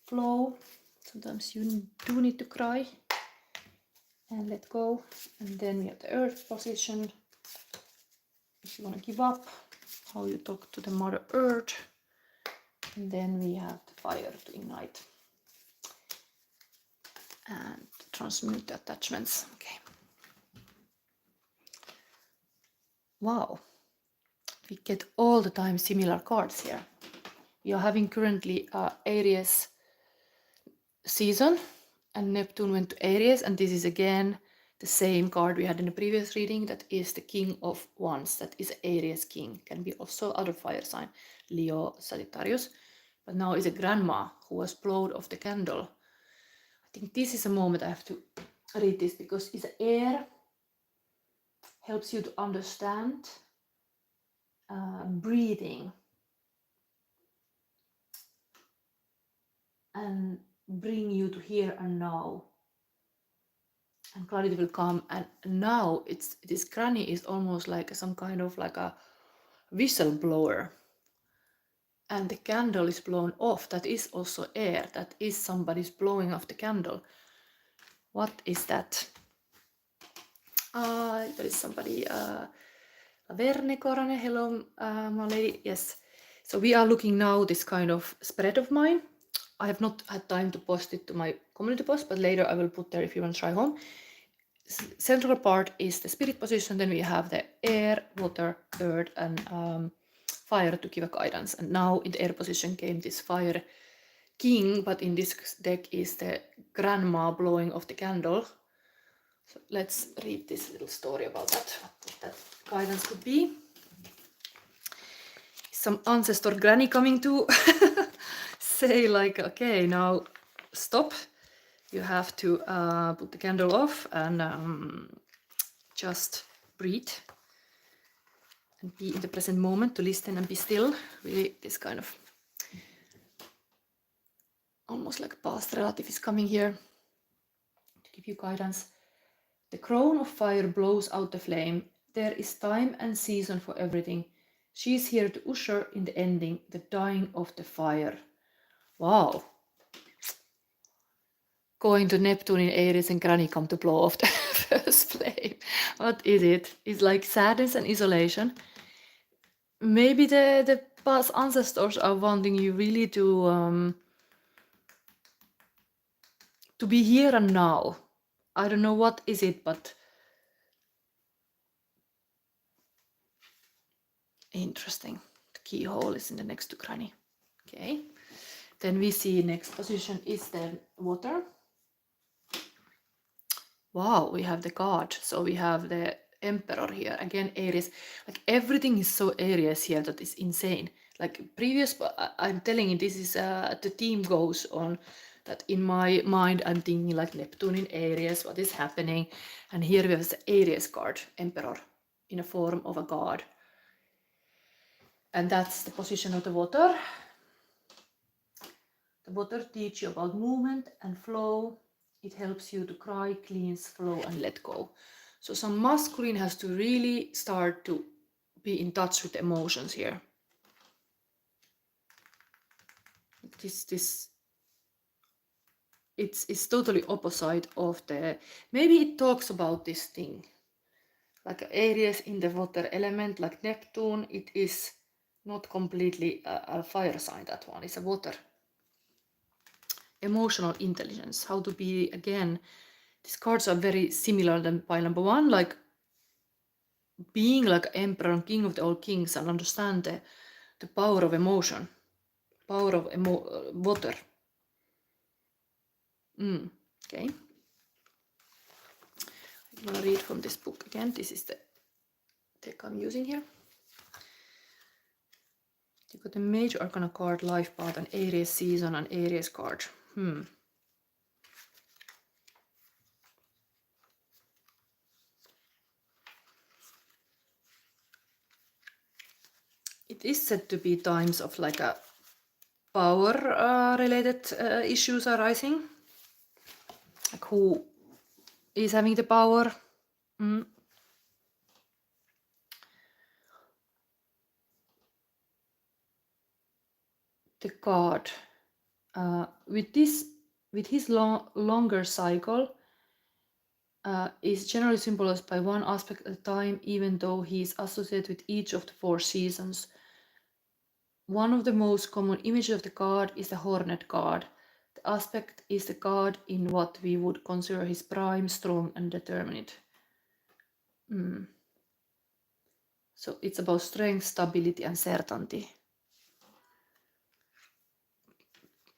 flow. Sometimes you do need to cry and let go. And then we have the earth position. If you want to give up, how you talk to the Mother Earth. And then we have the fire to ignite and transmute the attachments. Okay. Wow. We get all the time similar cards here. We are having currently Aries season, and Neptune went to Aries, and this is again the same card we had in the previous reading. That is the King of Wands. That is Aries King. Can be also other fire sign, Leo, Sagittarius. But now is a grandma who was blown off the candle. I think this is a moment I have to read this because it's air. Helps you to understand breathing and bring you to here and now. And clarity will come. And now this granny is almost like some kind of like a whistleblower. And the candle is blown off. That is also air. That is somebody's blowing off the candle. What is that? There is somebody. Verne Korane, hello, my lady. Yes. So we are looking now this kind of spread of mine. I have not had time to post it to my community post, but later I will put there if you want to try home. Central part is the spirit position. Then we have the air, water, earth, and fire to give a guidance. And now in the air position came this fire king, but in this deck is the grandma blowing off the candle. So let's read this little story about that, what that guidance could be. Some ancestor granny coming to say like, okay, now stop. You have to put the candle off and just breathe and be in the present moment, to listen and be still. Really, this kind of almost like a past relative is coming here to give you guidance. The crown of fire blows out the flame. There is time and season for everything. She's here to usher in the ending, the dying of the fire. Wow. Going to Neptune in Aries and Granny come to blow off the first flame. What is it? It's like sadness and isolation. Maybe the past ancestors are wanting you really to be here and now. I don't know what is it, but interesting. The keyhole is in the next to Granny. Okay. Then we see next position is the water. Wow, we have the god. So we have the emperor here. Again, Aries. Like everything is so Aries here that is insane. Like previous, I'm telling you, this is the theme goes on that in my mind I'm thinking like Neptune in Aries, what is happening? And here we have the Aries card, emperor, in a form of a god. And that's the position of the water. The water teaches you about movement and flow. It helps you to cry, cleanse, flow, and let go. So some masculine has to really start to be in touch with emotions here. It's totally opposite of the, maybe it talks about this thing. Like Aries in the water element, like Neptune, it is not completely a fire sign, that one is a water. Emotional intelligence, how to be, again, these cards are very similar than pile number one, like being like emperor and king of the all kings and understand the power of emotion, power of water. Okay. I'm gonna read from this book again. This is the deck I'm using here. You got the major arcana card, life path, an Aries season, and Aries card. It is said to be times of like a power related issues arising. Like who is having the power? The god with his longer cycle is generally symbolized by one aspect at a time, even though he is associated with each of the 4 seasons. One of the most common images of the god is the hornet god. The aspect is the god in what we would consider his prime, strong and determined. So it's about strength, stability and certainty.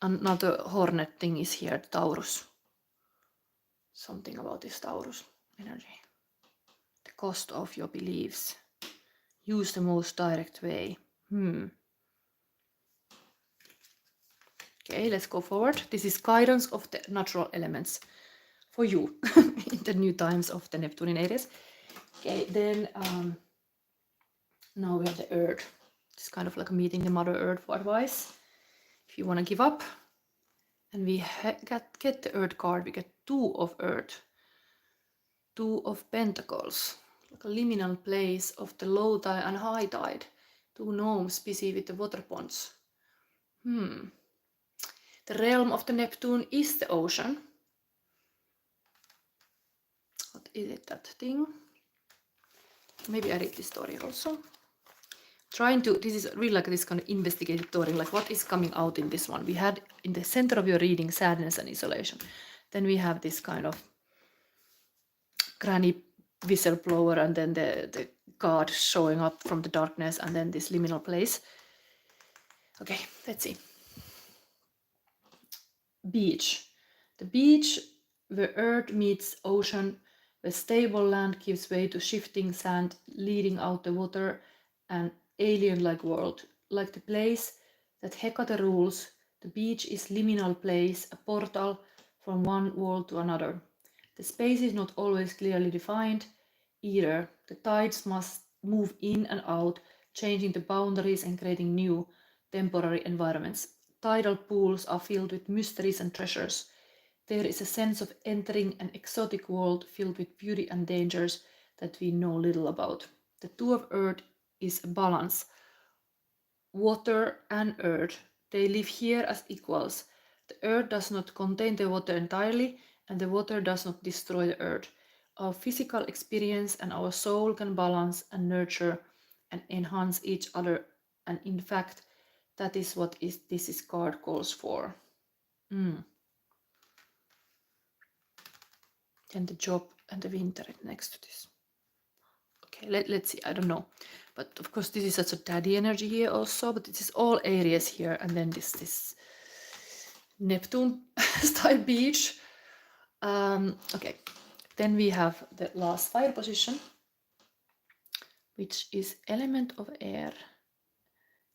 Another hornet thing is here, Taurus. Something about this Taurus energy. The cost of your beliefs. Use the most direct way. Okay, let's go forward. This is guidance of the natural elements for you in the new times of the Neptune in Aries. Okay, then now we have the Earth. It's kind of like meeting the Mother Earth for advice. If you want to give up. And we get the Earth card. We get 2 of Earth. 2 of Pentacles. Like a liminal place of the low tide and high tide. 2 gnomes busy with the water ponds. The realm of the Neptune is the ocean. What is it, that thing? Maybe I read this story also. This is really like this kind of investigative story, like what is coming out in this one. We had in the center of your reading sadness and isolation. Then we have this kind of granny whistleblower and then the god showing up from the darkness and then this liminal place. Okay, let's see. Beach. The beach where earth meets ocean, where stable land gives way to shifting sand leading out the water, an alien-like world. Like the place that Hecate rules, the beach is liminal place, a portal from one world to another. The space is not always clearly defined either. The tides must move in and out, changing the boundaries and creating new, temporary environments. Tidal pools are filled with mysteries and treasures. There is a sense of entering an exotic world filled with beauty and dangers that we know little about. The 2 of Earth is a balance, water and earth. They live here as equals. The earth does not contain the water entirely, and the water does not destroy the earth. Our physical experience and our soul can balance and nurture and enhance each other, and in fact, that is what this card calls for. Then the job and the winter next to this. Okay, let's see, I don't know. But of course, this is such a daddy energy here also, but it is all Aries here, and then this Neptune style beach. Okay, then we have the last fire position, which is element of air.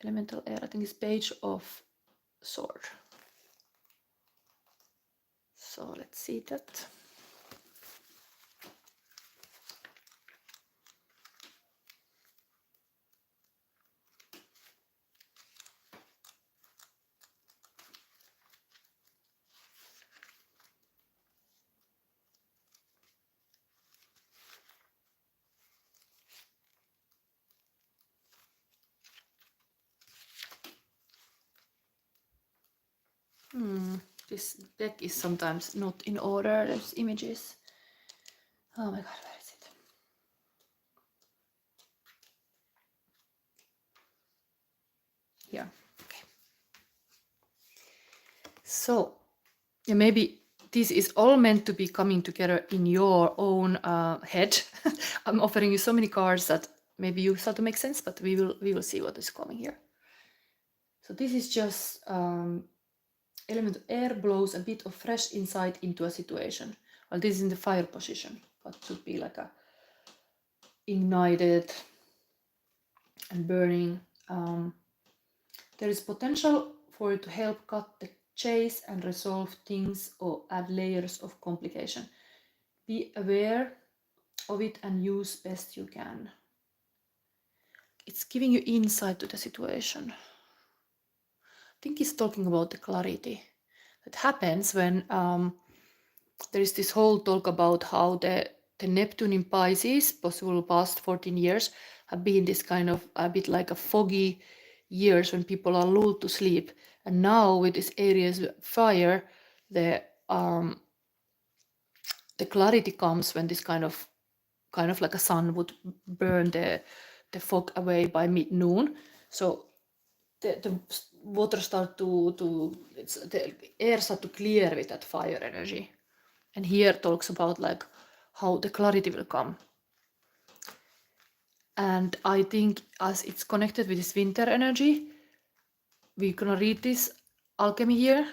Elemental air, I think it's page of sword. So let's see that. This deck is sometimes not in order, there's images. Oh my god, where is it? Here, okay. So, yeah, maybe this is all meant to be coming together in your own head. I'm offering you so many cards that maybe you start to make sense, but we will see what is coming here. So this is just element of air blows a bit of fresh insight into a situation. Well, this is in the fire position, but should be like a ignited and burning. There is potential for it to help cut the chase and resolve things or add layers of complication. Be aware of it and use best you can. It's giving you insight to the situation. I think it's talking about the clarity that happens when there is this whole talk about how the Neptune in Pisces, possible past 14 years, have been this kind of a bit like a foggy years when people are lulled to sleep. And now with this Aries fire, the clarity comes when this kind of like a sun would burn the fog away by mid-noon. So the water start the air start to clear with that fire energy. And here talks about like how the clarity will come. And I think as it's connected with this winter energy, we're gonna read this alchemy here,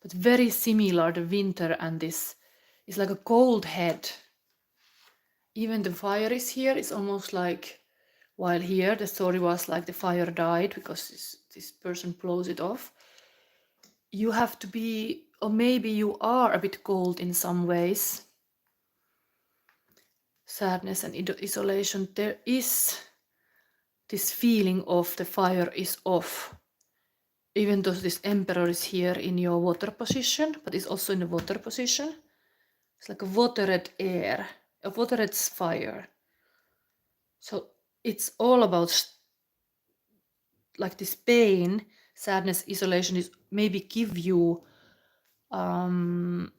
but very similar, the winter and this is like a cold head. Even the fire is here, it's almost like, while here the story was like the fire died because this person blows it off. You have to be, or maybe you are a bit cold in some ways. Sadness and isolation, there is this feeling of the fire is off. Even though this emperor is here in your water position, but it's also in the water position. It's like a watered air, a watered fire. So it's all about like this pain, sadness, isolation is maybe give you some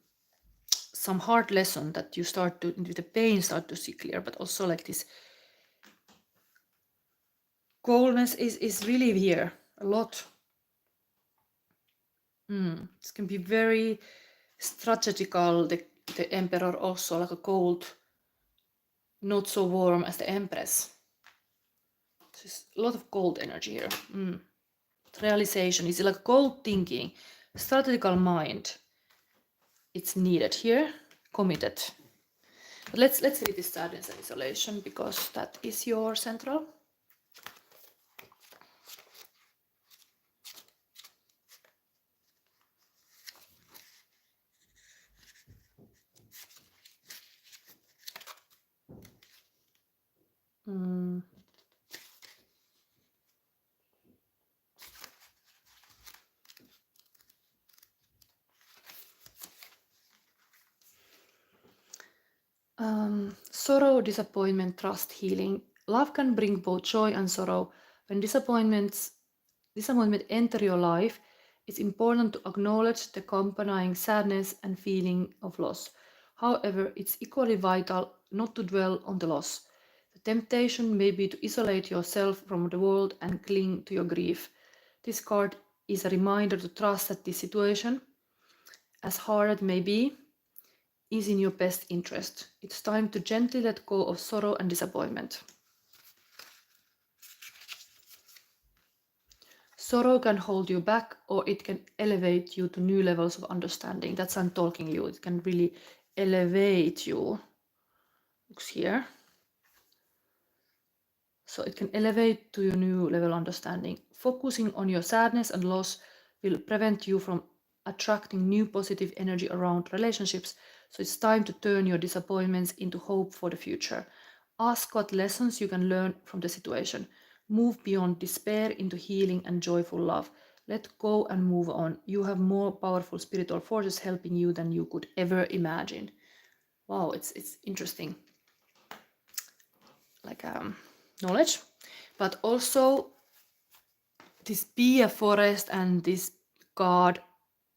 hard lesson that you start to, the pain start to see clear, but also like this coldness is really here a lot. This can be very strategical, the emperor also like a cold, not so warm as the empress. There's a lot of cold energy here. Realization is like cold thinking, strategical mind. It's needed here, committed. But let's read this sadness and isolation because that is your central. Sorrow, disappointment, trust, healing. Love can bring both joy and sorrow. When disappointments disappointment enter your life, it's important to acknowledge the accompanying sadness and feeling of loss. However, it's equally vital not to dwell on the loss. The temptation may be to isolate yourself from the world and cling to your grief. This card is a reminder to trust that this situation, as hard as it may be, is in your best interest. It's time to gently let go of sorrow and disappointment. Sorrow can hold you back, or it can elevate you to new levels of understanding. That's I'm talking you. It can really elevate you. Looks here. So it can elevate to your new level of understanding. Focusing on your sadness and loss will prevent you from attracting new positive energy around relationships. So it's time to turn your disappointments into hope for the future. Ask what lessons you can learn from the situation. Move beyond despair into healing and joyful love. Let go and move on. You have more powerful spiritual forces helping you than you could ever imagine. Wow, it's interesting. Like knowledge, but also this be a forest and this god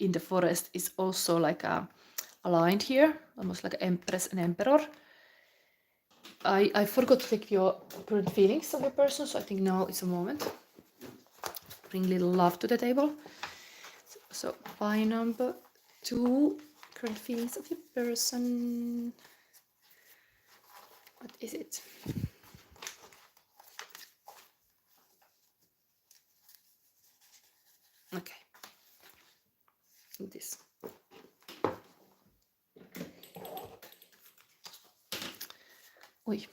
in the forest is also like aligned here, almost like an empress and emperor. I forgot to take your current feelings of your person, so I think now is a moment. Bring little love to the table. So by number 2, current feelings of your person. What is it? Okay. This. Oi.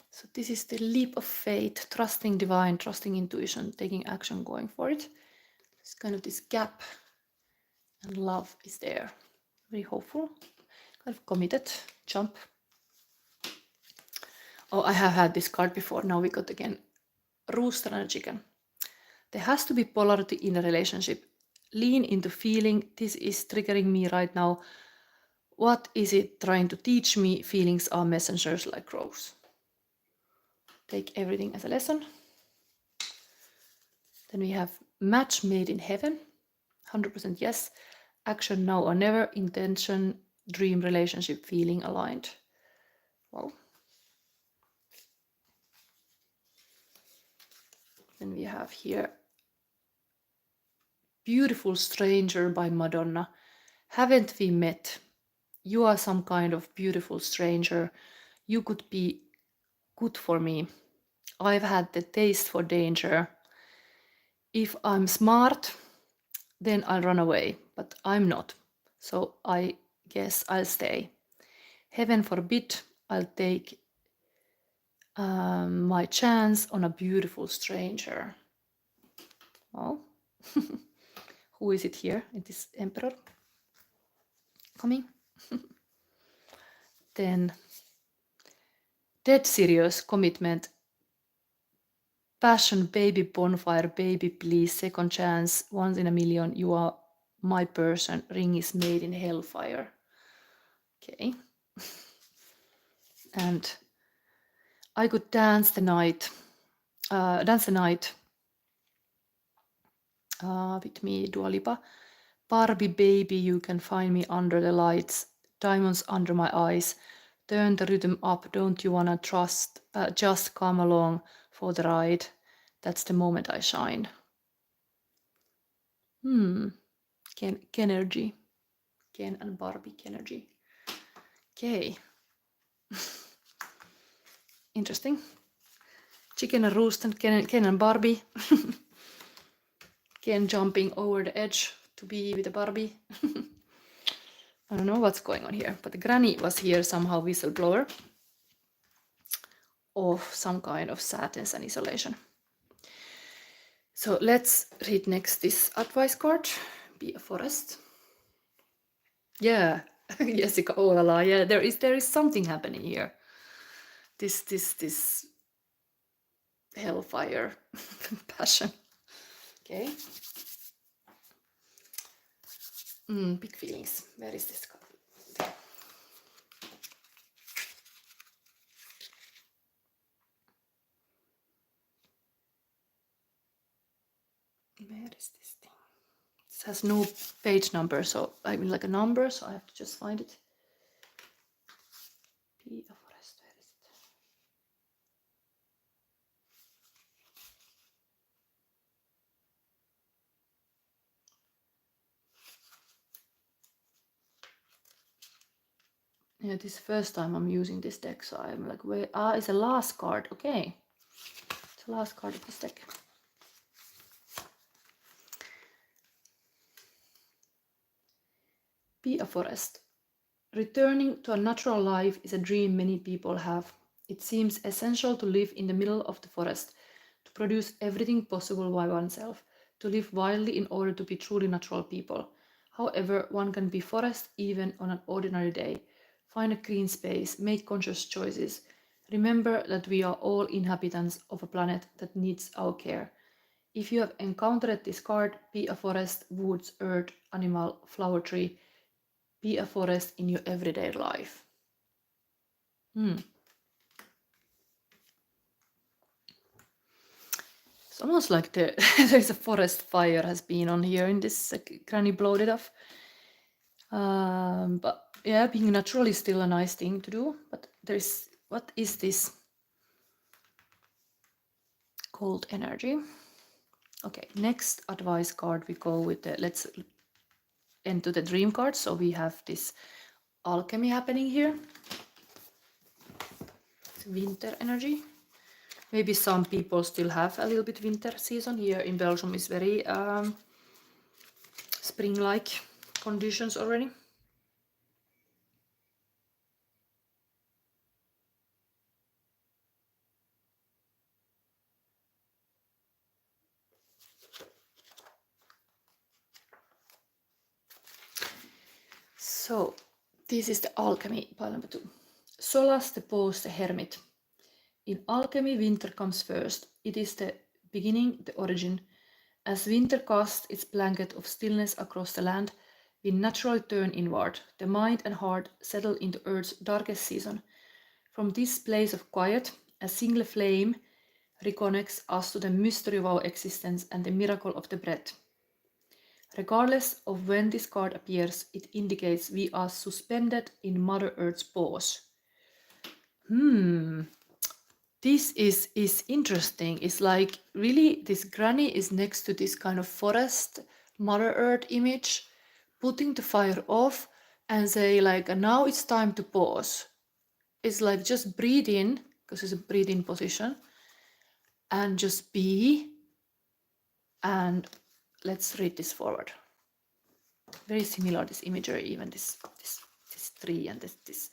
So this is the leap of faith, trusting divine, trusting intuition, taking action, going for it. It's kind of this gap, and love is there. Very hopeful, kind of committed, jump. Oh, I have had this card before. Now we got again rooster and a chicken. There has to be polarity in a relationship. Lean into feeling, this is triggering me right now. What is it trying to teach me? Feelings are messengers like crows. Take everything as a lesson. Then we have match made in heaven. 100% yes. Action now or never. Intention, dream, relationship, feeling aligned. Wow. Then we have here Beautiful Stranger by Madonna. Haven't we met? You are some kind of beautiful stranger. You could be good for me. I've had the taste for danger. If I'm smart, then I'll run away, but I'm not. So I guess I'll stay. Heaven forbid, I'll take my chance on a beautiful stranger. Oh, who is it here? It is Emperor coming. Then dead serious commitment. Passion, baby, bonfire, baby, please, second chance, once in a million, you are my person, ring is made in hellfire. Okay. And I could dance the night with me, Dua Lipa. Barbie baby, you can find me under the lights, diamonds under my eyes, turn the rhythm up, don't you wanna just come along for the ride, that's the moment I shine. Kenergy. Ken and Barbie Kenergy. Okay. Interesting. Chicken and rooster, Ken and Barbie. Ken jumping over the edge to be with the Barbie. I don't know what's going on here, but the granny was here somehow whistleblower of some kind of sadness and isolation. So let's read next this advice card. Be a forest. Yeah, Jessica, oh la la, yeah, there is something happening here. This hellfire passion. Okay. Big feelings. Where is this card? There. Where is this thing? This has no page number, so I mean like a number, so I have to just find it. Be a forest, where is it? Yeah, this is the first time I'm using this deck, so I'm like, where? Ah, it's a last card. Okay, it's the last card of this deck. Be a forest. Returning to a natural life is a dream many people have. It seems essential to live in the middle of the forest, to produce everything possible by oneself, to live wildly in order to be truly natural people. However, one can be forest even on an ordinary day. Find a green space, make conscious choices. Remember that we are all inhabitants of a planet that needs our care. If you have encountered this card, be a forest, woods, earth, animal, flower, tree. Be a forest in your everyday life. It's almost like there's a forest fire has been on here in this granny blowed it off. But yeah, being natural is still a nice thing to do. But there's, what is this? Cold energy. Okay, next advice card we go with the, let's enter the dream card. So we have this alchemy happening here. It's winter energy. Maybe some people still have a little bit winter season. Here in Belgium is very spring-like conditions already. So this is the alchemy pile number 2. Solace the pause, the hermit. In alchemy, winter comes first. It is the beginning, the origin. As winter casts its blanket of stillness across the land, we naturally turn inward. The mind and heart settle into Earth's darkest season. From this place of quiet, a single flame reconnects us to the mystery of our existence and the miracle of the breath. Regardless of when this card appears, it indicates we are suspended in Mother Earth's pause. This is interesting. It's like really this granny is next to this kind of forest Mother Earth image, putting the fire off and say like, now it's time to pause. It's like just breathe in, because it's a breathe in position, and just be. And let's read this forward. Very similar, this imagery, even this tree, and this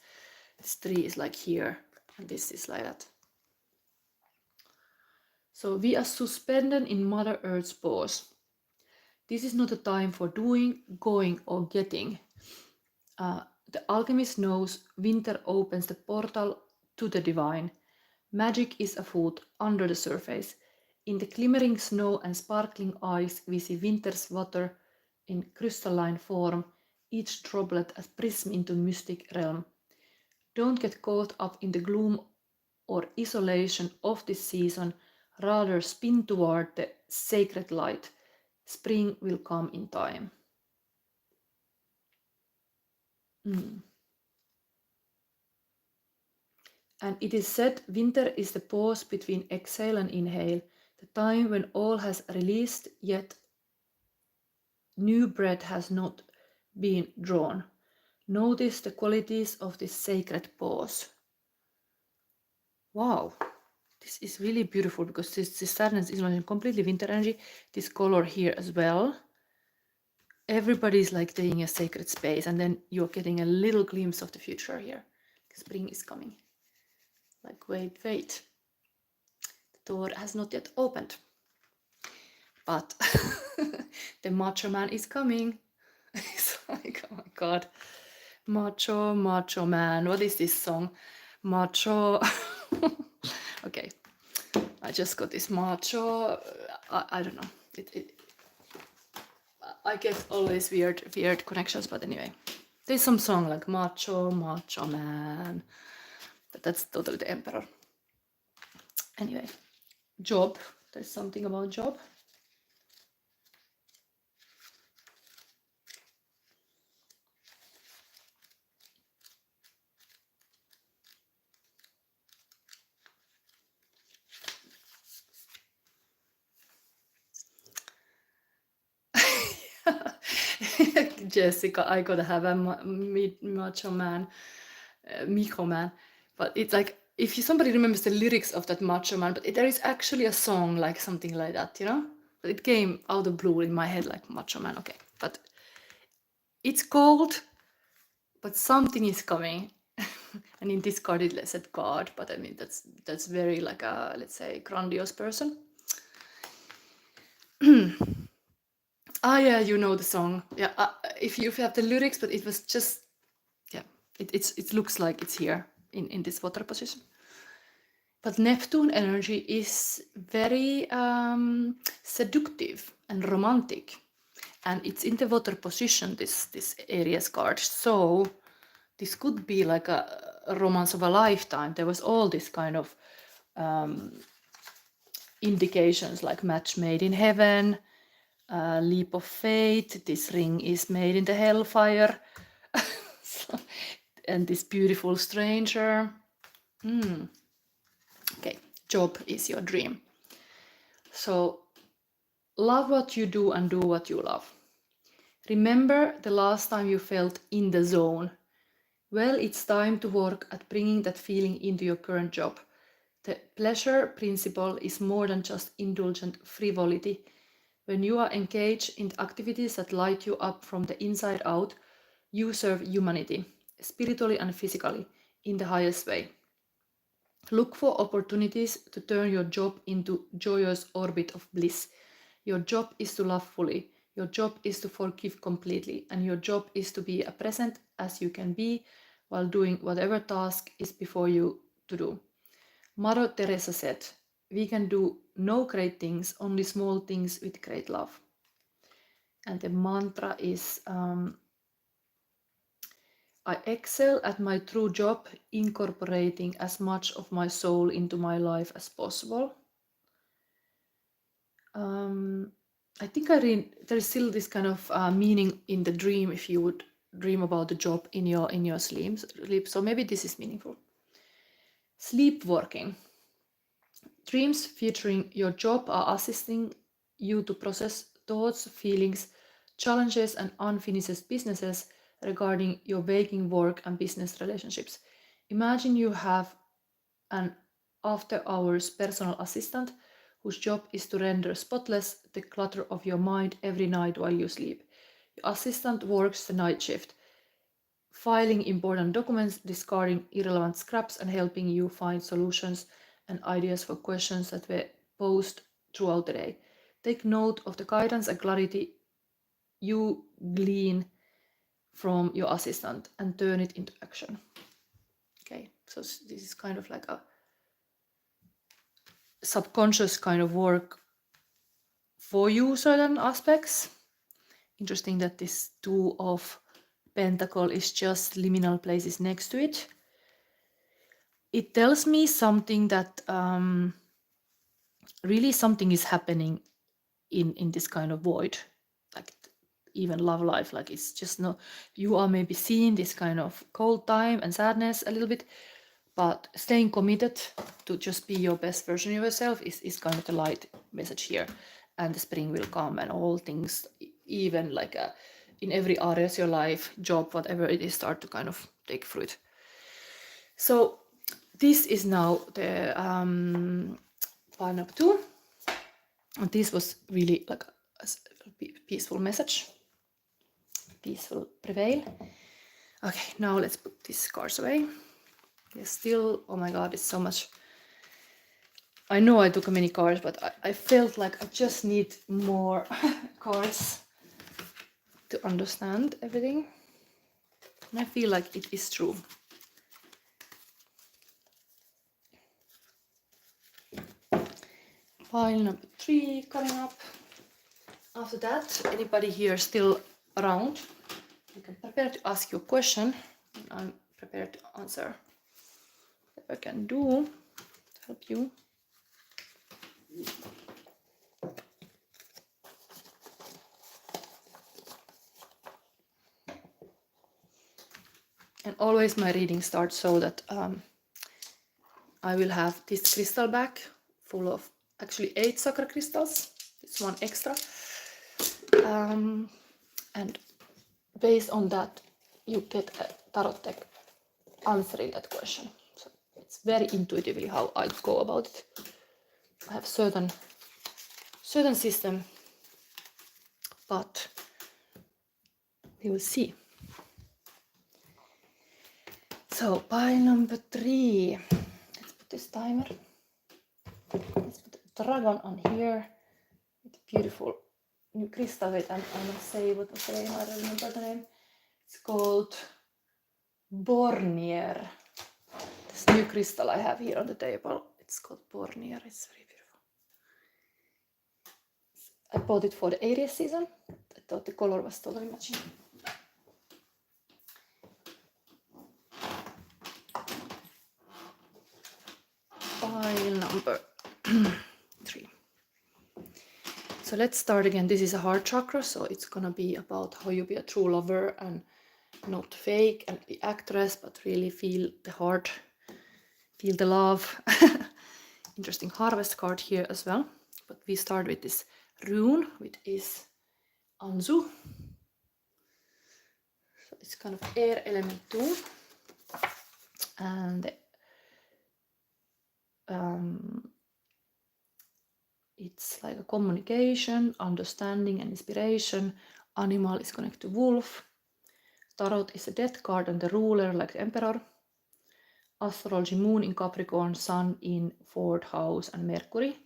tree is like here, and this is like that. So we are suspended in Mother Earth's pause. This is not a time for doing, going, or getting. The alchemist knows winter opens the portal to the divine. Magic is afoot under the surface. In the glimmering snow and sparkling ice, we see winter's water in crystalline form, each droplet a prism into mystic realm. Don't get caught up in the gloom or isolation of this season, rather spin toward the sacred light. Spring will come in time. And it is said winter is the pause between exhale and inhale, the time when all has released, yet new breath has not been drawn. Notice the qualities of this sacred pause. Wow, this is really beautiful, because this sadness is like completely winter energy. This color here as well. Everybody's like taking a sacred space, and then you're getting a little glimpse of the future here. Spring is coming. Like, wait. The door has not yet opened. But the macho man is coming. It's like, oh my god. Macho man. What is this song? Macho. Okay. I just got this macho. I don't know. I get always weird connections, but anyway. There's some song like macho man. But that's totally the emperor. Anyway. Job. There's something about job. Jessica, I gotta have a macho man, Miko man. But it's like, if somebody remembers the lyrics of that macho man, but there is actually a song like something like that, you know? But it came out of blue in my head like macho man, okay. But it's cold, but something is coming. And in this card it said God, but I mean that's very like a, let's say, grandiose person. Ah, yeah, you know the song. Yeah, if you have the lyrics, but it was just, yeah, it looks like it's here in this water position. But Neptune energy is very seductive and romantic, and it's in the water position, this Aries card. So this could be like a romance of a lifetime. There was all this kind of indications like match made in heaven, leap of faith, this ring is made in the hellfire, so, and this beautiful stranger. Okay, job is your dream. So love what you do and do what you love. Remember the last time you felt in the zone. Well, it's time to work at bringing that feeling into your current job. The pleasure principle is more than just indulgent frivolity. When you are engaged in activities that light you up from the inside out, you serve humanity, spiritually and physically, in the highest way. Look for opportunities to turn your job into joyous orbit of bliss. Your job is to love fully. Your job is to forgive completely. And your job is to be as present as you can be while doing whatever task is before you to do. Mother Teresa said, we can do no great things, only small things with great love. And the mantra is, I excel at my true job, incorporating as much of my soul into my life as possible. I think there is still this kind of meaning in the dream if you would dream about the job in your sleep. So maybe this is meaningful. Sleepwalking. Dreams featuring your job are assisting you to process thoughts, feelings, challenges, and unfinished businesses regarding your waking work and business relationships. Imagine you have an after-hours personal assistant whose job is to render spotless the clutter of your mind every night while you sleep. Your assistant works the night shift, filing important documents, discarding irrelevant scraps, and helping you find solutions and ideas for questions that were posed throughout the day. Take note of the guidance and clarity you glean from your assistant and turn it into action. Okay, so this is kind of like a subconscious kind of work for you, certain aspects. Interesting that this Two of Pentacle is just liminal places next to it. It tells me something that really something is happening in this kind of void, like even love life, like it's just no, you are maybe seeing this kind of cold time and sadness a little bit, but staying committed to just be your best version of yourself is kind of the light message here. And the spring will come and all things, even like in every area of your life, job, whatever it is, start to kind of take fruit. So this is now the pile number 2. And this was really like a peaceful message. Peaceful prevail. Okay, now let's put these cards away. There's still, oh my god, it's so much. I know I took many cards, but I felt like I just need more cards to understand everything. And I feel like it is true. Pile number 3 coming up. After that, anybody here still around, you can prepare to ask your question. I'm prepared to answer what I can do to help you. And always my reading starts so that I will have this crystal bag full of actually 8 chakra crystals. It's one extra. And based on that, you get a tarot deck answering that question. So it's very intuitively how I go about it. I have certain system, but we will see. So pile number 3. Let's put this timer. Let's put the dragon on here. With beautiful new crystal. Wait, I must say what was the name. I don't remember the name. It's called Bornier. This new crystal I have here on the table. It's called Bornier. It's very beautiful. I bought it for the Aries season. I thought the color was totally matching. Pile number 3. So let's start again. This is a heart chakra, so it's gonna be about how you be a true lover and not fake and be actress, but really feel the heart, feel the love. Interesting harvest card here as well. But we start with this rune, which is Ansuz. So it's kind of air element too. And it's like a communication, understanding and inspiration. Animal is connected to wolf. Tarot is a death card and the ruler like the emperor. Astrology, moon in Capricorn, sun in 4th house and Mercury.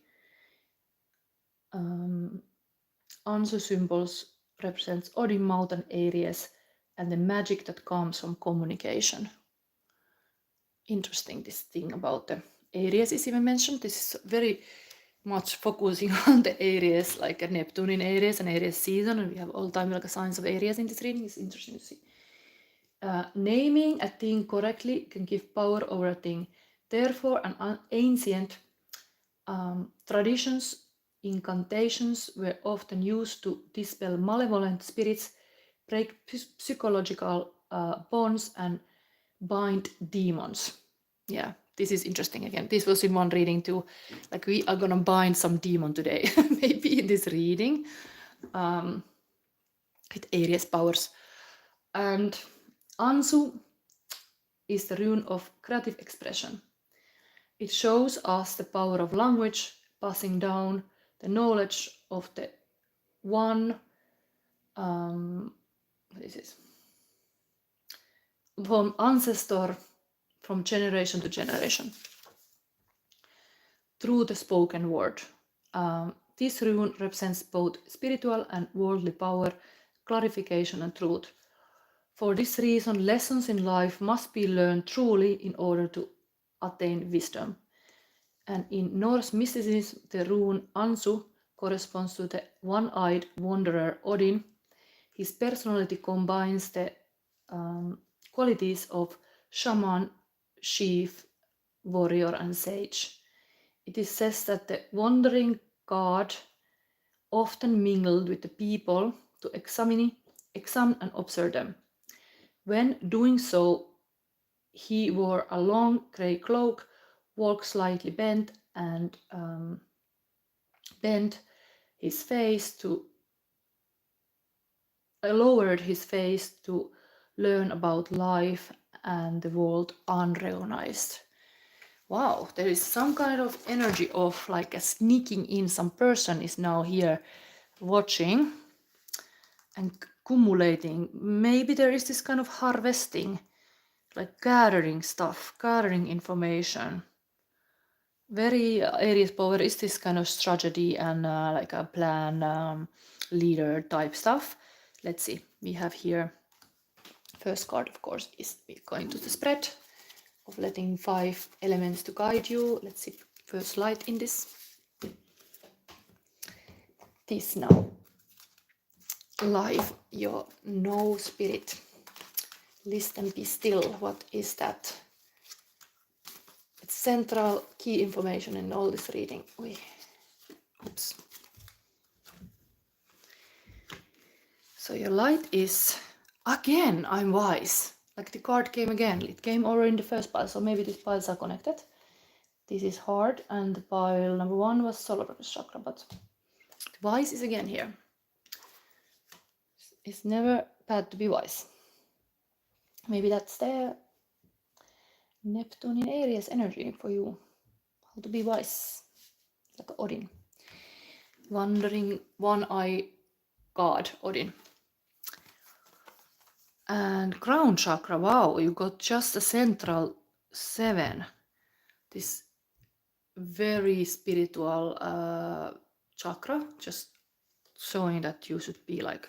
Ansuz symbols represents Odin, mouth and Aries, and the magic that comes from communication. Interesting, this thing about the Aries is even mentioned. This is very much focusing on the Aries, like a Neptune in Aries and Aries season, and we have all time like a signs of Aries in this reading. It's interesting to see. Naming a thing correctly can give power over a thing. Therefore, an ancient traditions, incantations were often used to dispel malevolent spirits, break psychological bonds, and bind demons. Yeah, this is interesting again. This was in one reading too. Like we are gonna bind some demon today, maybe in this reading, with Aries powers. And Ansuz is the rune of creative expression. It shows us the power of language, passing down the knowledge of the one, what is this? From ancestor, from generation to generation, through the spoken word. This rune represents both spiritual and worldly power, clarification and truth. For this reason, lessons in life must be learned truly in order to attain wisdom. And in Norse mysticism, the rune Ansuz corresponds to the one-eyed wanderer Odin. His personality combines the qualities of shaman, chief, warrior, and sage. It is said that the wandering god often mingled with the people to examine and observe them. When doing so, he wore a long grey cloak, walked slightly bent, and lowered his face to learn about life and the world unrecognized. Wow, there is some kind of energy of like a sneaking in. Some person is now here watching and accumulating. Maybe there is this kind of harvesting, like gathering stuff, gathering information. Very Aries power is this kind of strategy and like a plan, leader type stuff. Let's see, we have here, first card of course is going to the spread of letting 5 elements to guide you. Let's see first light in this. This now, life, your no spirit. Listen, be still. What is that? It's central key information in all this reading. Oops. So your light is, again, I'm wise. Like the card came again. It came already in the first pile, so maybe these piles are connected. This is hard, and the pile number 1 was solar plexus chakra, but the wise is again here. It's never bad to be wise. Maybe that's the Neptune in Aries energy for you. How to be wise, like Odin. Wandering one-eye god, Odin. And crown chakra, wow, you got just a central 7. This very spiritual chakra, just showing that you should be like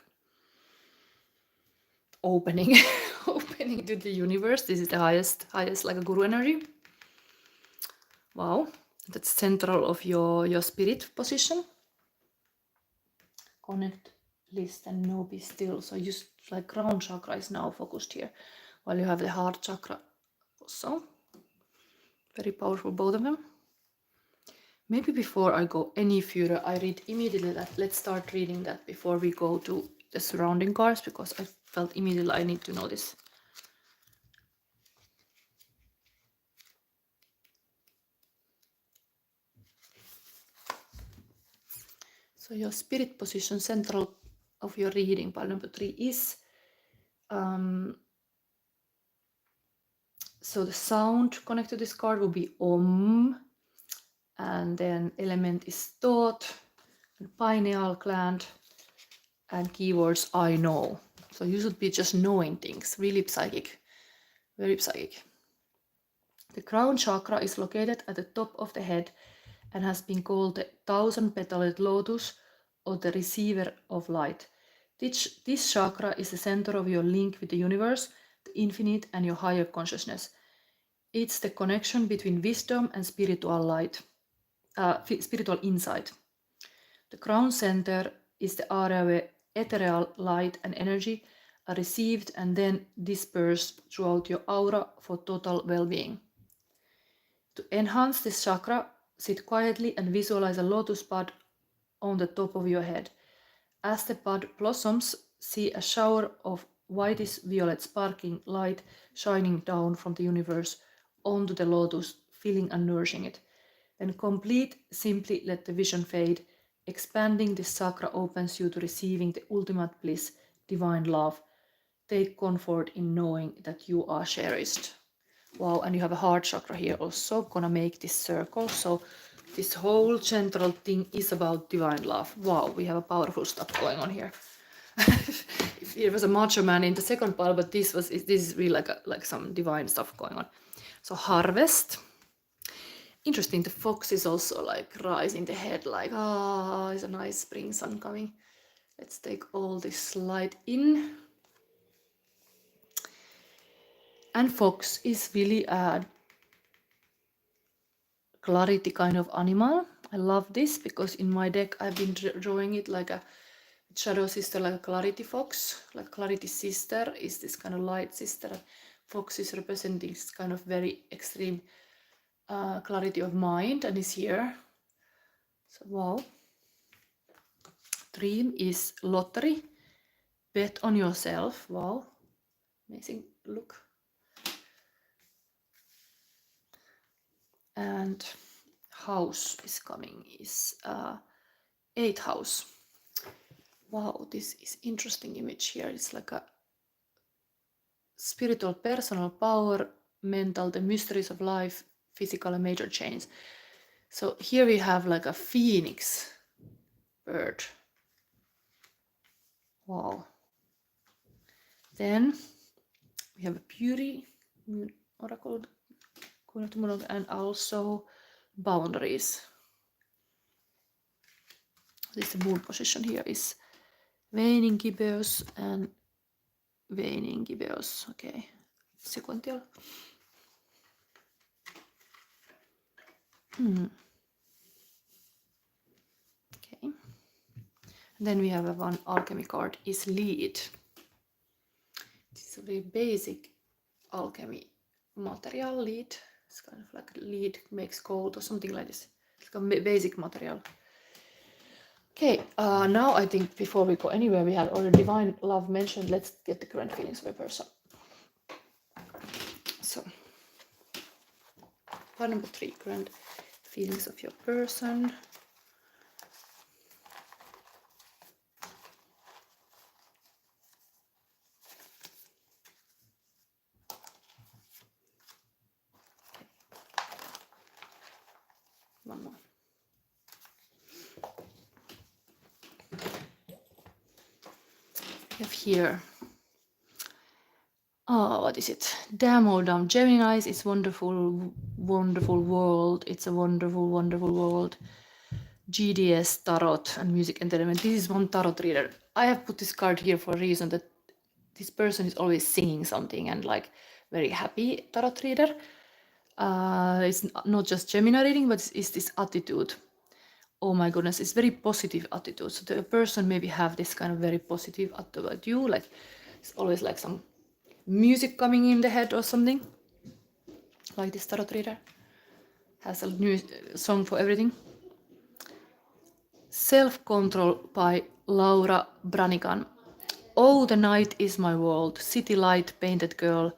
opening opening to the universe. This is the highest like a guru energy. Wow, that's central of your spirit position. Connect, listen, know, be still. So just like crown chakra is now focused here, while you have the heart chakra also. Very powerful, both of them. Maybe before I go any further, I read immediately that. Let's start reading that before we go to the surrounding cards, because I felt immediately I need to know this. So your spirit position, central of your reading, pile number 3 is, so the sound connected to this card will be Om, and then element is thought, and pineal gland, and keywords I know. So you should be just knowing things, really psychic, very psychic. The crown chakra is located at the top of the head and has been called the 1,000-petaled lotus or the receiver of light. This chakra is the center of your link with the universe, the infinite, and your higher consciousness. It's the connection between wisdom and spiritual light, spiritual insight. The crown center is the area where ethereal light and energy are received and then dispersed throughout your aura for total well-being. To enhance this chakra, sit quietly and visualize a lotus bud on the top of your head. As the bud blossoms, see a shower of whitish violet sparkling light shining down from the universe onto the lotus, filling and nourishing it. When complete, simply let the vision fade. Expanding this chakra opens you to receiving the ultimate bliss, divine love. Take comfort in knowing that you are cherished. Wow, and you have a heart chakra here also, gonna make this circle. So this whole central thing is about divine love. Wow, we have a powerful stuff going on here. It was a macho man in the second pile, but this is really like some divine stuff going on. So harvest. Interesting, the fox is also like rising the head, like, it's a nice spring sun coming. Let's take all this light in. And fox is really a clarity kind of animal. I love this because in my deck I've been drawing it like a shadow sister, like a clarity fox. Like clarity sister is this kind of light sister. Fox is representing this kind of very extreme clarity of mind and is here. So wow. Dream is lottery. Bet on yourself. Wow. Amazing look. And house is coming is 8th house. Wow, this is interesting image here. It's like a spiritual, personal power, mental, the mysteries of life, physical and major change. So here we have like a phoenix bird. Wow. Then we have a beauty oracle, and also boundaries. This moon position here is waning gibbous and waning gibbous. Okay, sequential. Okay. And then we have one alchemy card is lead. This is a very basic alchemy material, lead. It's kind of like lead makes gold or something like this. It's like a basic material. Okay, now I think before we go anywhere, we have already divine love mentioned. Let's get the current feelings of a person. So, part number 3, current feelings of your person. one more. We have here. Oh, what is it? Damn or dumb Geminis. It's wonderful, wonderful world. It's a wonderful, wonderful world. GDS, tarot, and music entertainment. This is one tarot reader. I have put this card here for a reason, that this person is always singing something and like very happy tarot reader. It's not just Gemini reading, but it's this attitude. Oh my goodness, it's very positive attitude. So the person maybe have this kind of very positive attitude about you, like it's always like some music coming in the head or something, like this tarot reader has a new song for everything. Self-Control by Laura Branigan. Oh, the night is my world, city light painted girl.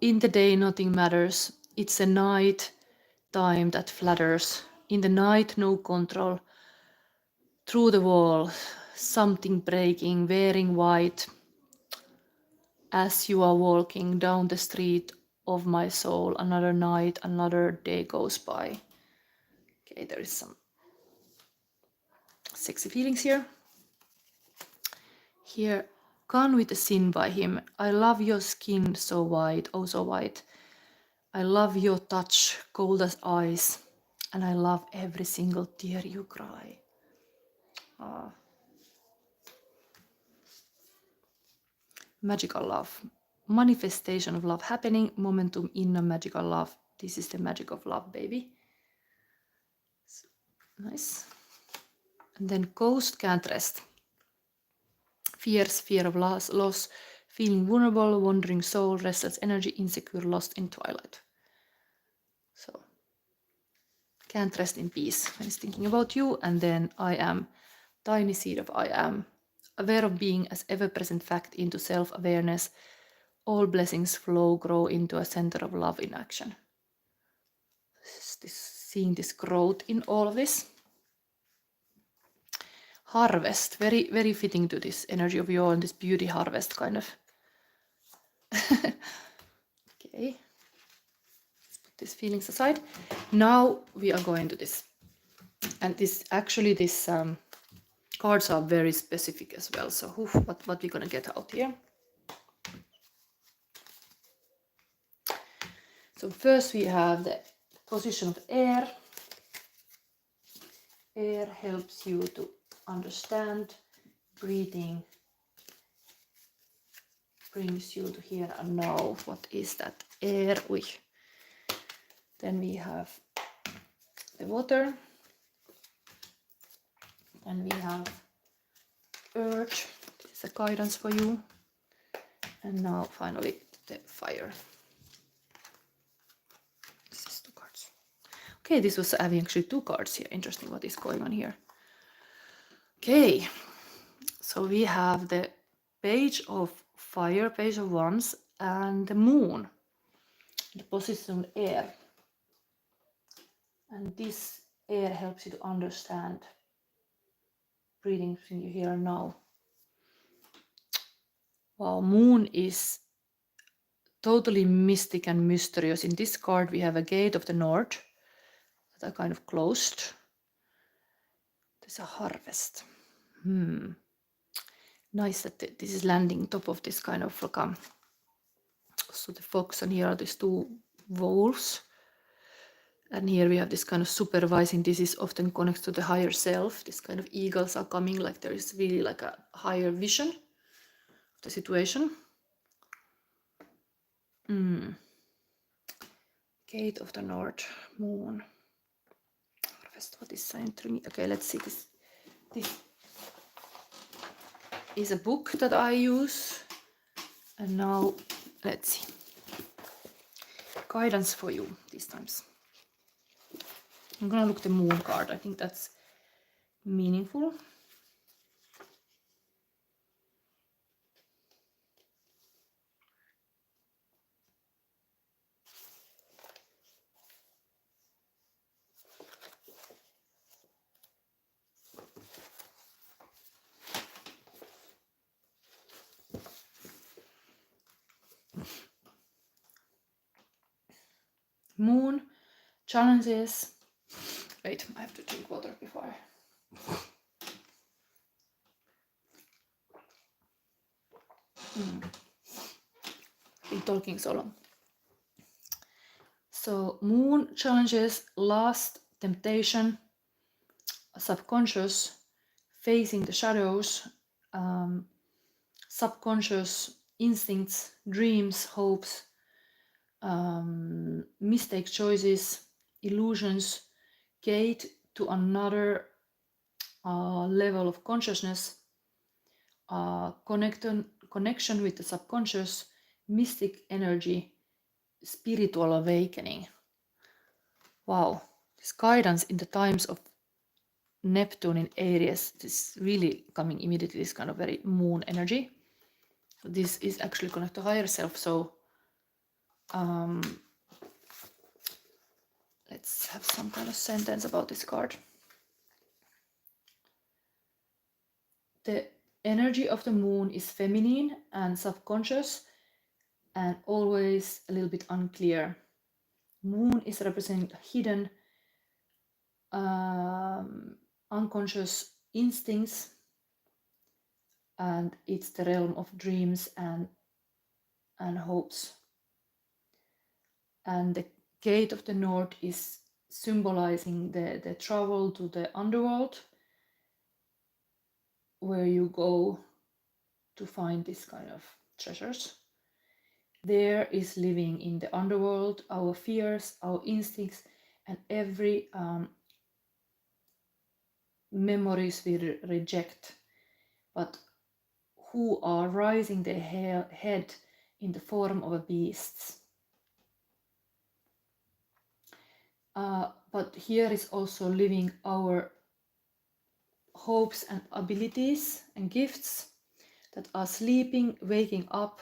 In the day nothing matters, it's a night time that flatters. In the night no control. Through the wall, something breaking, wearing white. As you are walking down the street of my soul, another night, another day goes by. Okay, there is some sexy feelings here. Here, Gone with the Sin by him. I love your skin so white, oh so white. I love your touch, cold as ice. And I love every single tear you cry. Ah. Magical love. Manifestation of love happening, momentum in a magical love. This is the magic of love, baby. So, nice. And then Ghost Can't Rest. Fears, fear of loss, feeling vulnerable, wandering soul, restless energy, insecure, lost in twilight. So, can't rest in peace when it's thinking about you. And then I am, tiny seed of I am, aware of being as ever-present fact into self-awareness. All blessings flow, grow into a center of love in action. Seeing this growth in all of this. Harvest, very, very fitting to this energy of your and this beauty harvest kind of. Okay, let's put these feelings aside. Now we are going to this. And this actually, this cards are very specific as well. So what we're gonna get out here. So first we have the position of air. Air helps you to understand. Breathing brings you to here and now. What is that? Air. Then we have the water. And we have earth. This is a guidance for you. And now finally the fire. This is 2 cards. Okay, this was having actually 2 cards here. Interesting what is going on here. Okay, so we have the page of fire, page of wands, and the moon, the position of air. And this air helps you to understand. Breathing between you here and now. Wow, moon is totally mystic and mysterious. In this card we have a gate of the north that are kind of closed. There's a harvest. Nice that this is landing top of this kind of like so the fox, and here are these 2 wolves. And here we have this kind of supervising. This is often connected to the higher self. This kind of eagles are coming, like there is really like a higher vision of the situation. Gate of the North, moon. Harvest, what is saying to me? Okay, let's see this. This is a book that I use. And now, let's see. Guidance for you these times. I'm gonna look the moon card. I think that's meaningful. Moon, challenges, Wait, I have to drink water before I... Been talking so long. So moon challenges lust, temptation, subconscious, facing the shadows, subconscious instincts, dreams, hopes, mistake choices, illusions, gate to another level of consciousness, connection with the subconscious, mystic energy, spiritual awakening. Wow, this guidance in the times of Neptune in Aries, this really coming immediately, this kind of very moon energy. This is actually connected to higher self, so let's have some kind of sentence about this card. The energy of the moon is feminine and subconscious and always a little bit unclear. Moon is representing hidden unconscious instincts, and it's the realm of dreams and hopes. And the gate of the north is symbolizing the travel to the underworld, where you go to find this kind of treasures. There is living in the underworld our fears, our instincts, and every memories we reject, but who are rising their head in the form of a beast. But here is also living our hopes and abilities and gifts that are sleeping, waking up,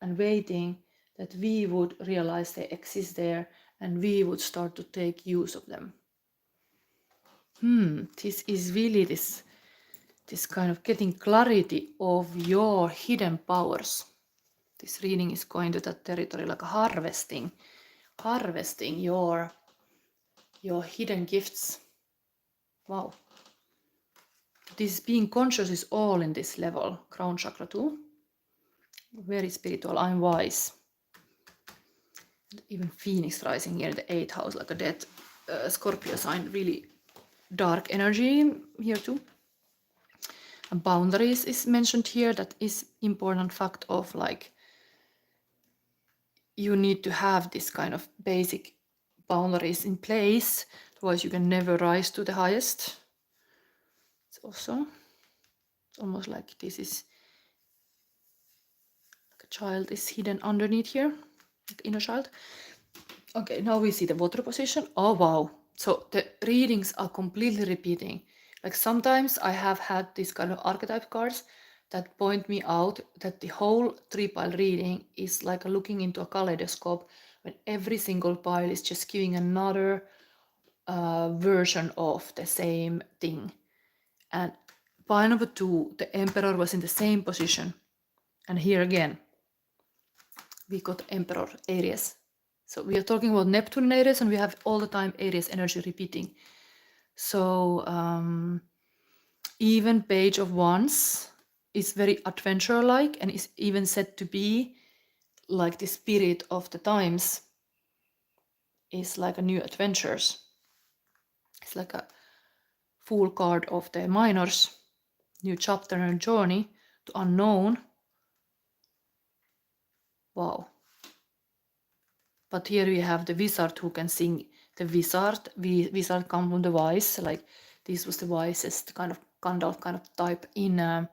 and waiting that we would realize they exist there and we would start to take use of them. This is really this kind of getting clarity of your hidden powers. This reading is going to that territory, like harvesting your hidden gifts. Wow. This being conscious is all in this level. Crown chakra too. Very spiritual. I'm wise. Even Phoenix rising here in the 8th house, like a dead Scorpio sign. Really dark energy here too. And boundaries is mentioned here. That is important fact of like you need to have this kind of basic boundaries in place, otherwise you can never rise to the highest. It's almost like this is like a child is hidden underneath here, like inner child. Okay, now we see the water position. Oh wow, so the readings are completely repeating. Like sometimes I have had these kind of archetype cards that point me out that the whole 3-pile reading is like looking into a kaleidoscope when every single pile is just giving another version of the same thing. And pile number 2, the Emperor was in the same position. And here again, we got Emperor, Aries. So we are talking about Neptune in Aries, and we have all the time Aries energy repeating. So even Page of Wands is very adventure-like and is even said to be like the spirit of the times. Is like a new adventures. It's like a full card of the minors, new chapter and journey to unknown. Wow. But here we have the wizard who can sing. The wizard come from the wise, like this was the wisest kind of Gandalf kind of type in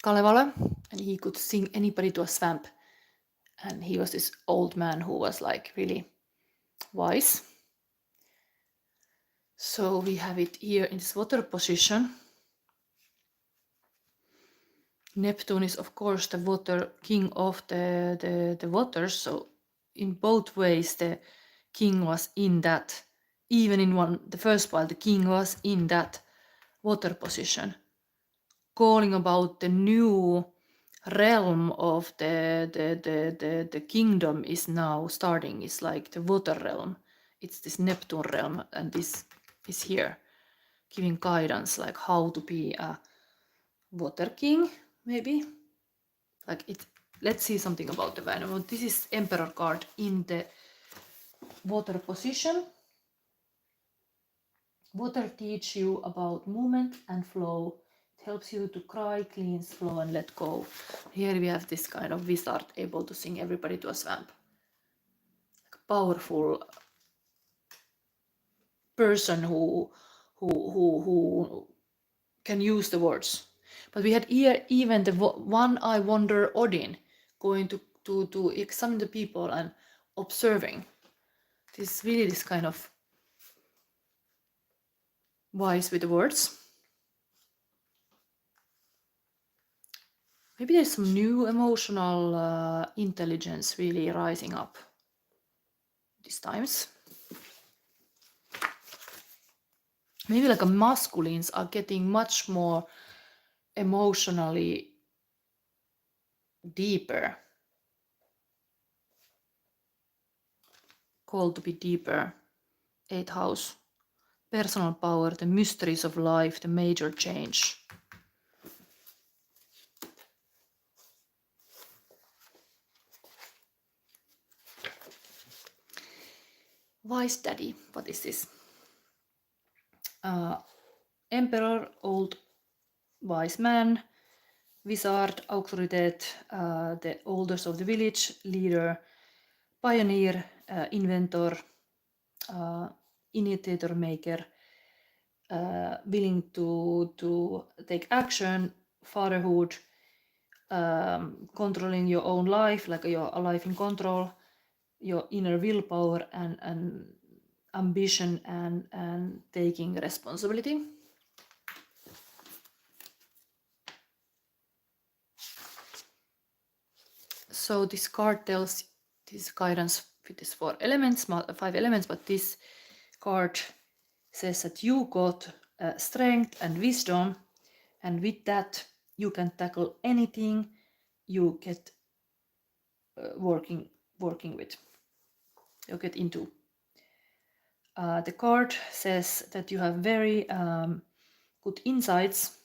Kalevala, and he could sing anybody to a swamp. And he was this old man who was like really wise. So we have it here in this water position. Neptune is of course the water king of the waters, so in both ways the king was in that. Even in the first pile, the king was in that water position, calling about the new realm of the kingdom is now starting. It's like the water realm. It's this Neptune realm, and this is here, giving guidance, like how to be a water king, maybe. Like it. Let's see something about the Wunjo. This is Emperor card in the water position. Water teach you about movement and flow. It helps you to cry, cleanse, flow, and let go. Here we have this kind of wizard able to sing everybody to a swamp. Like a powerful person who can use the words. But we had here even the one I wonder Odin going to examine the people and observing. This really this kind of wise with the words. Maybe there's some new emotional intelligence really rising up these times. Maybe like a masculines are getting much more emotionally deeper. Called to be deeper. 8th house. Personal power, the mysteries of life, the major change. Wise daddy, what is this? Emperor, old wise man, wizard, authority, the elders of the village, leader, pioneer, inventor, initiator maker, willing to take action, fatherhood, controlling your own life, like your life in control, your inner willpower and ambition and taking responsibility. So this card tells this guidance with these 4 elements, 5 elements, but this card says that you got strength and wisdom, and with that you can tackle anything you get working with. You get into. The card says that you have very good insights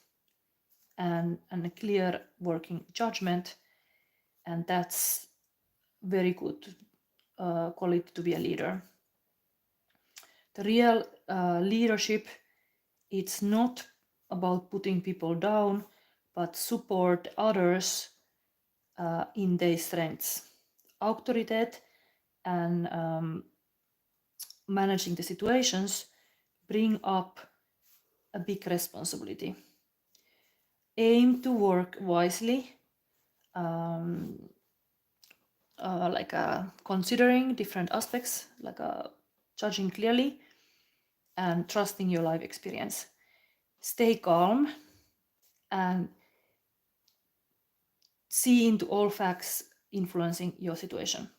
and a clear working judgment, and that's very good quality to be a leader. The real leadership, it's not about putting people down, but support others in their strengths. Authority and managing the situations bring up a big responsibility. Aim to work wisely, considering different aspects, judging clearly and trusting your life experience. Stay calm and see into all facts influencing your situation.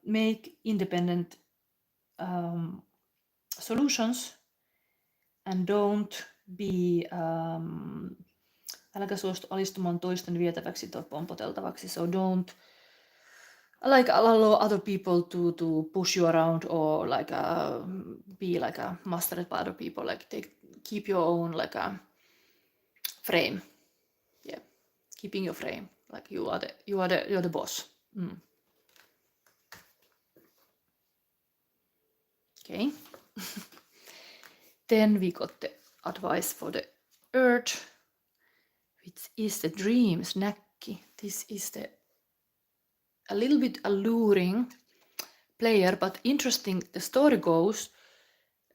Make independent solutions and don't be äläkä suostu alistumaan toisten vietäväksi tai pompoteltavaksi. So don't allow other people to push you around or be mastered by other people. Keep your own frame. Yeah, keeping your frame. Like you're the boss. Okay. Then we got the advice for the Earth, which is the dreams, Näkki. This is a little bit alluring player, but interesting. The story goes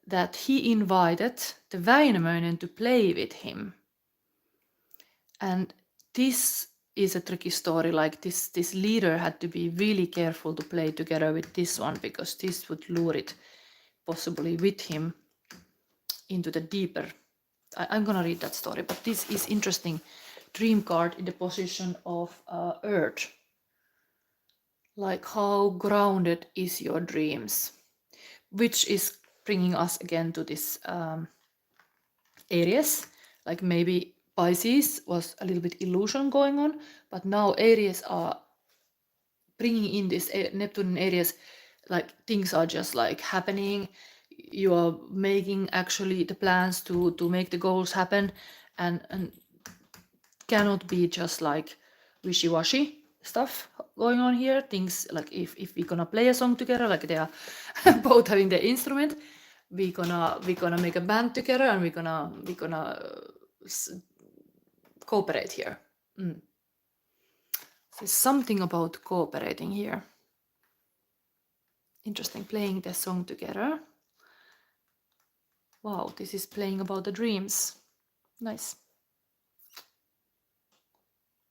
that he invited the Väinämöinen to play with him. And this is a tricky story. Like this leader had to be really careful to play together with this one, because this would lure it possibly with him into the deeper. I'm gonna read that story, but this is interesting. Dream card in the position of Earth. Like how grounded is your dreams, which is bringing us again to this Aries. Like maybe Pisces was a little bit illusion going on, but now Aries are bringing in this Neptune in Aries, like things are just like happening. You are making actually the plans to make the goals happen, and cannot be just like wishy-washy stuff going on here. Things like if we're gonna play a song together, like they are both having the instrument, we're gonna make a band together, and we're gonna cooperate here. There's something about cooperating here. Interesting, playing the song together. Wow, this is playing about the dreams. Nice.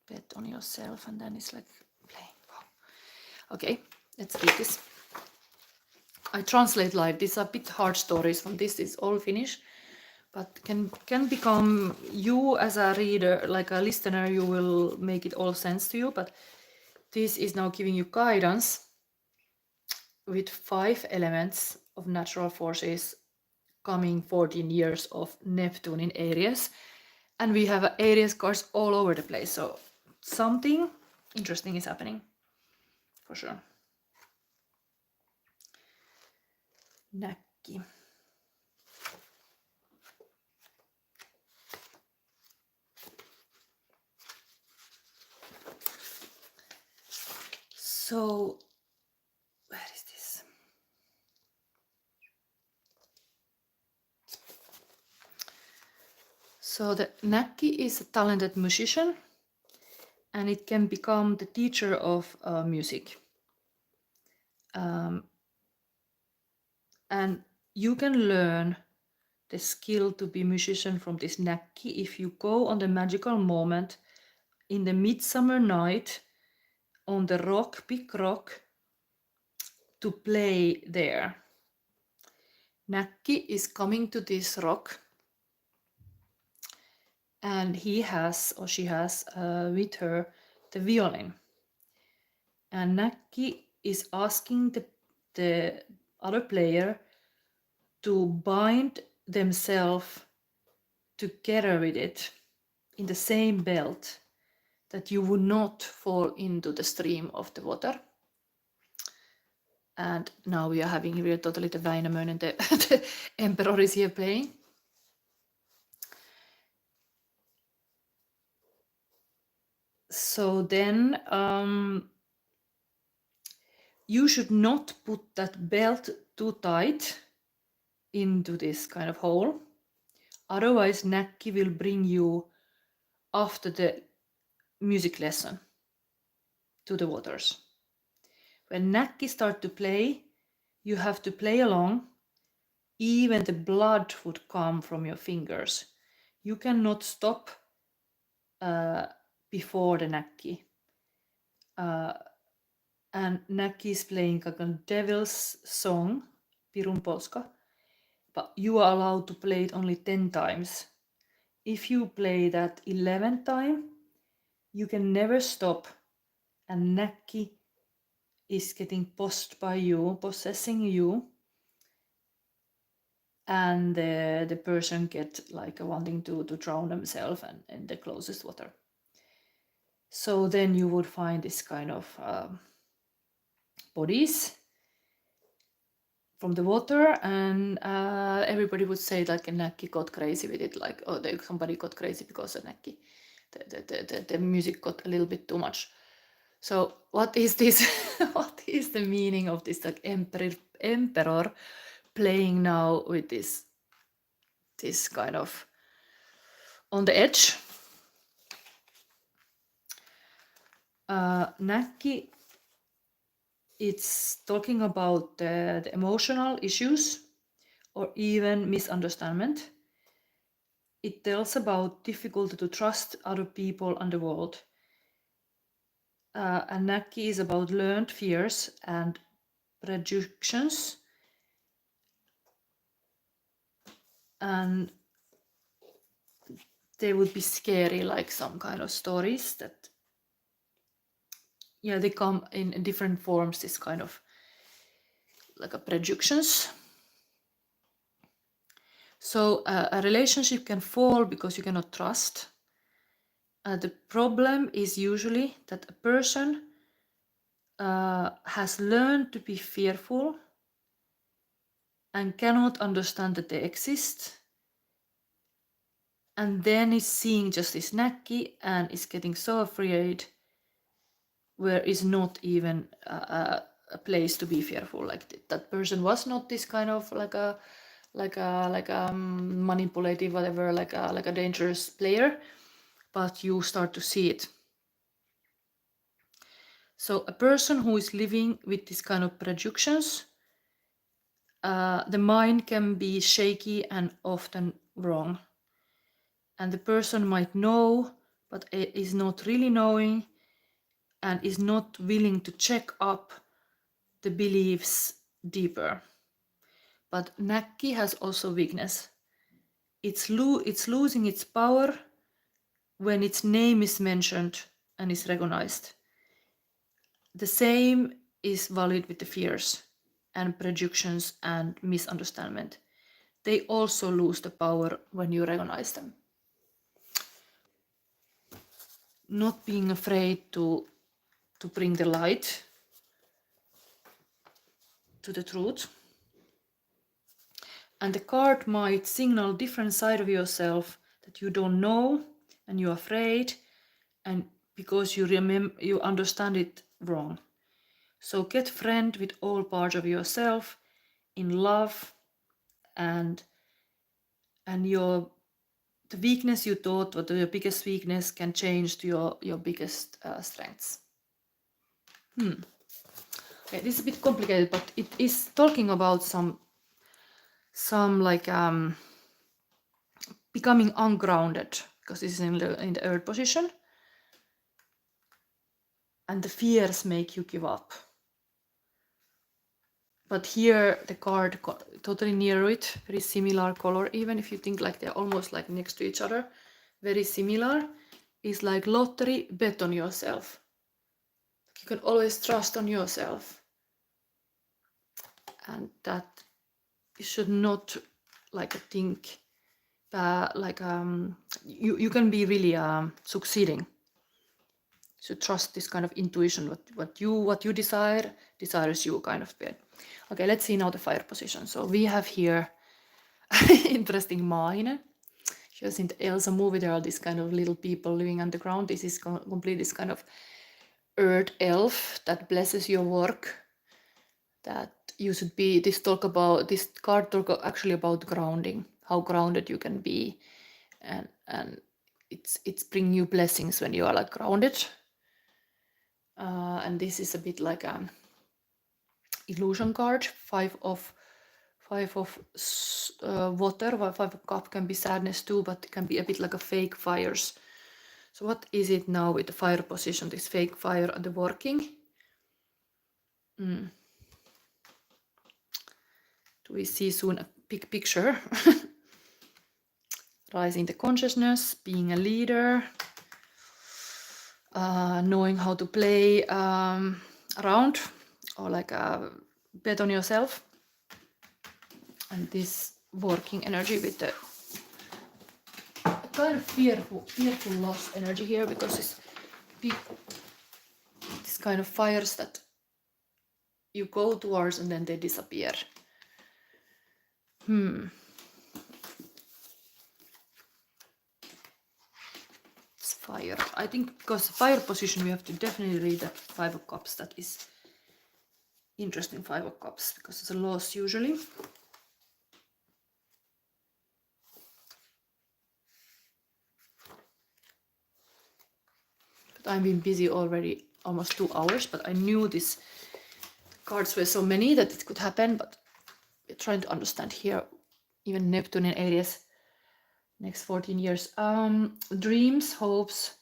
Bet on yourself, and then it's like playing. Wow. Okay, let's read this. I translate live. These are a bit hard stories from this. It's all Finnish, but can become, you as a reader, like a listener, you will make it all sense to you. But this is now giving you guidance with 5 elements of natural forces coming 14 years of Neptune in Aries. And we have Aries cards all over the place. So something interesting is happening, for sure. Näkki. So, where is this? So the Näkki is a talented musician, and it can become the teacher of music. And you can learn the skill to be musician from this Näkki if you go on the magical moment in the midsummer night on the rock, big rock, to play there. Näkki is coming to this rock, and he has, or she has, with her the violin. And Näkki is asking the other player to bind themselves together with it in the same belt, that you would not fall into the stream of the water. And now we are having here totally the Väinämöinen, and the emperor is here playing. So then you should not put that belt too tight into this kind of hole. Otherwise, Näkki will bring you after the music lesson to the waters. When Näkki start to play, you have to play along. Even the blood would come from your fingers. You cannot stop before the Näkki. And Näkki is playing a devil's song, Pirun Polska, but you are allowed to play it only 10 times. If you play that 11th time, you can never stop, and Näkki is getting possessing you, and the person get like wanting to drown themselves in the closest water. So then you would find this kind of bodies from the water, and everybody would say like a Näkki got crazy with it, like, oh, somebody got crazy because of Näkki. The music got a little bit too much. So what is this? What is the meaning of this like emperor playing now with this kind of on the edge? Näkki, it's talking about the emotional issues or even misunderstanding. It tells about difficulty to trust other people and the world. And Näkki is about learned fears and prejudices. And they would be scary, like some kind of stories that, yeah, they come in different forms, this kind of like a prejudices. So a relationship can fall because you cannot trust. The problem is usually that a person has learned to be fearful and cannot understand that they exist, and then is seeing just this Nakki and is getting so afraid where is not even a place to be fearful. Like that person was not this kind of like a manipulative, whatever, like a dangerous player, but you start to see it. So a person who is living with this kind of projections, the mind can be shaky and often wrong. And the person might know, but is not really knowing and is not willing to check up the beliefs deeper. But Nakki has also weakness. It's losing its power when its name is mentioned and is recognized. The same is valid with the fears and projections and misunderstanding. They also lose the power when you recognize them. Not being afraid to bring the light to the truth. And the card might signal different side of yourself that you don't know and you're afraid, and because you understand it wrong. So get friend with all parts of yourself in love, and the weakness you thought was your biggest weakness can change to your biggest strengths. Okay, this is a bit complicated, but it is talking about some like becoming ungrounded, because this is in the earth position, and the fears make you give up. But here the card totally near it, very similar color, even if you think like they're almost like next to each other, very similar, is like lottery, bet on yourself. You can always trust on yourself, and that you should not like think like you can be really succeeding. So trust this kind of intuition, what you desires you kind of bit. Okay, let's see now the fire position. So we have here interesting Mahine. She was in the Elsa movie. There are these kind of little people living underground. This is complete this kind of earth elf that blesses your work. That you should be. This card talk actually about grounding, how grounded you can be, and it's bring you blessings when you are like grounded. And this is a bit like an illusion card. Five of water, while 5 of cup can be sadness too, but it can be a bit like a fake fires. So what is it now with the fire position, this fake fire and the working? Do we see soon a big picture? Rising the consciousness, being a leader, knowing how to play around, or like bet on yourself. And this working energy with the kind of fearful lost energy here, because it's big, this kind of fires that you go towards and then they disappear. It's fire. I think because fire position we have to definitely read that 5 of cups. That is interesting, 5 of cups, because it's a loss usually. But I've been busy already almost 2 hours, but I knew these cards were so many that it could happen, but we're trying to understand here, even Neptune and Aries, next 14 years. Dreams, hopes,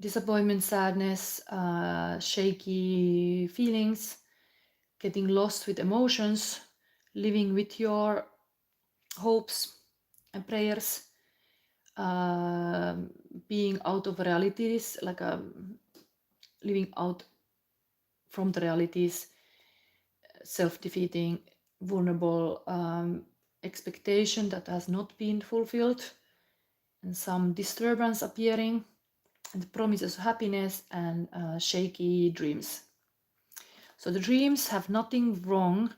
disappointment, sadness, shaky feelings, getting lost with emotions, living with your hopes and prayers, being out of realities, like living out from the realities, self-defeating, vulnerable, expectation that has not been fulfilled, and some disturbance appearing, and promises of happiness, and shaky dreams. So the dreams have nothing wrong,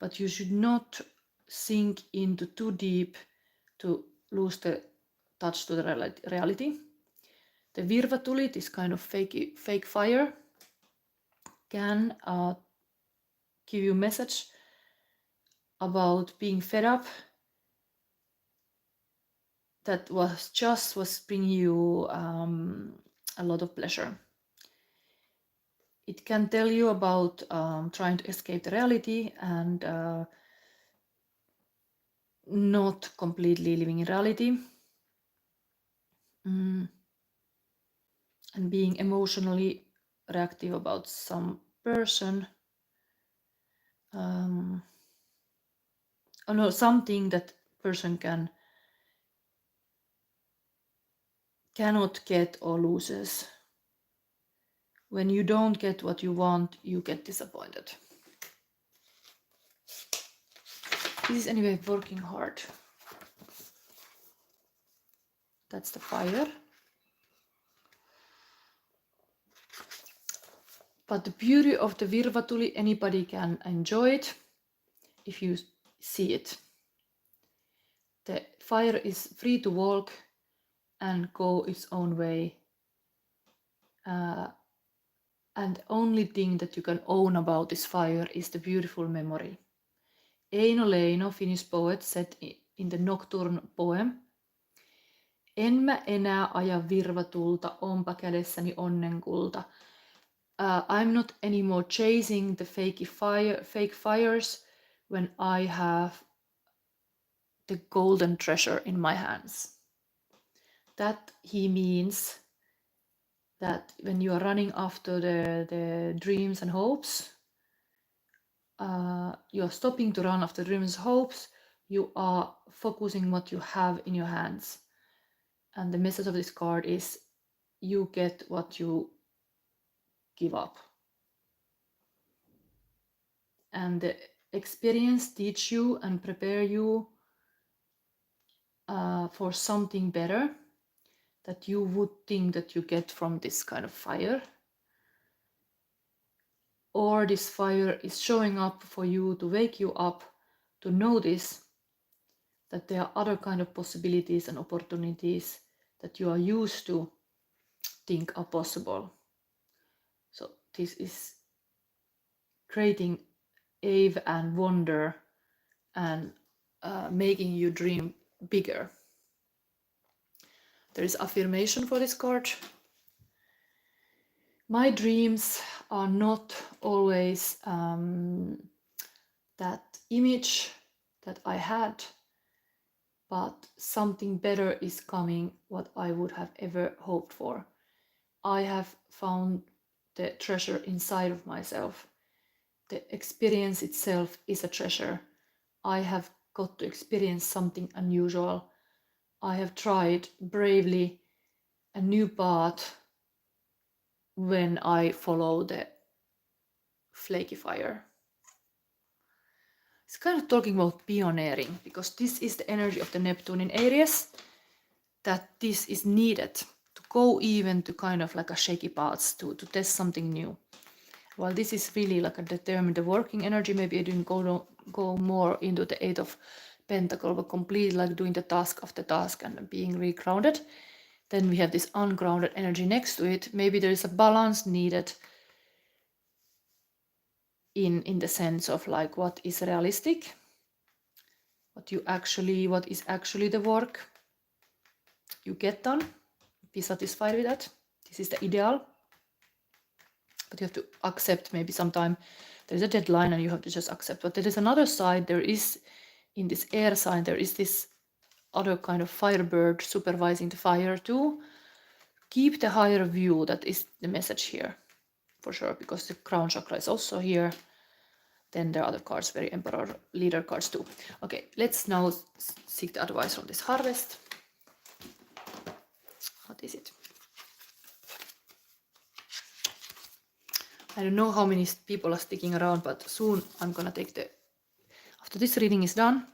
but you should not sink into too deep to lose the touch to the reality. The virvatuli, this kind of fake fire, can give you a message about being fed up that was bringing you a lot of pleasure. It can tell you about trying to escape the reality and not completely living in reality, and being emotionally reactive about some person, or no, something that person cannot get or loses. When you don't get what you want, you get disappointed. This is anyway working hard. That's the fire. But the beauty of the virvatuli, anybody can enjoy it if you see it. The fire is free to walk and go its own way. And the only thing that you can own about this fire is the beautiful memory. Eino Leino, Finnish poet, said in the Nocturne poem, "En mä enää aja virvatulta, onpa kädessäni onnenkulta." I'm not anymore chasing the fake fires when I have the golden treasure in my hands. That he means that when you are running after the dreams and hopes, you're stopping to run after dreams and hopes, you are focusing what you have in your hands. And the message of this card is you get what you give up. And the experience teach you and prepare you for something better that you would think that you get from this kind of fire. Or this fire is showing up for you to wake you up to notice that there are other kind of possibilities and opportunities that you are used to think are possible. So this is creating awe and wonder and making you dream bigger. There is affirmation for this card. My dreams are not always that image that I had, but something better is coming what I would have ever hoped for. I have found the treasure inside of myself. The experience itself is a treasure. I have got to experience something unusual. I have tried bravely a new path when I follow the flaky fire. It's kind of talking about pioneering, because this is the energy of the Neptune in Aries, that this is needed to go even to kind of like a shaky paths, to test something new. While this is really like a determined working energy, maybe I didn't go more into the Eight of Pentacles, but completely like doing the task after task and being really grounded. Then we have this ungrounded energy next to it. Maybe there is a balance needed in the sense of like what is realistic, what is actually the work you get done. Be satisfied with that. This is the ideal. But you have to accept maybe sometime there's a deadline and you have to just accept. But there is another side, there is in this air sign, there is this other kind of firebird supervising the fire too. Keep the higher view, that is the message here for sure, because the crown chakra is also here. Then there are other cards, very emperor leader cards too. Okay, let's now seek the advice from this harvest. What is it? I don't know how many people are sticking around, but soon I'm gonna take after this reading is done,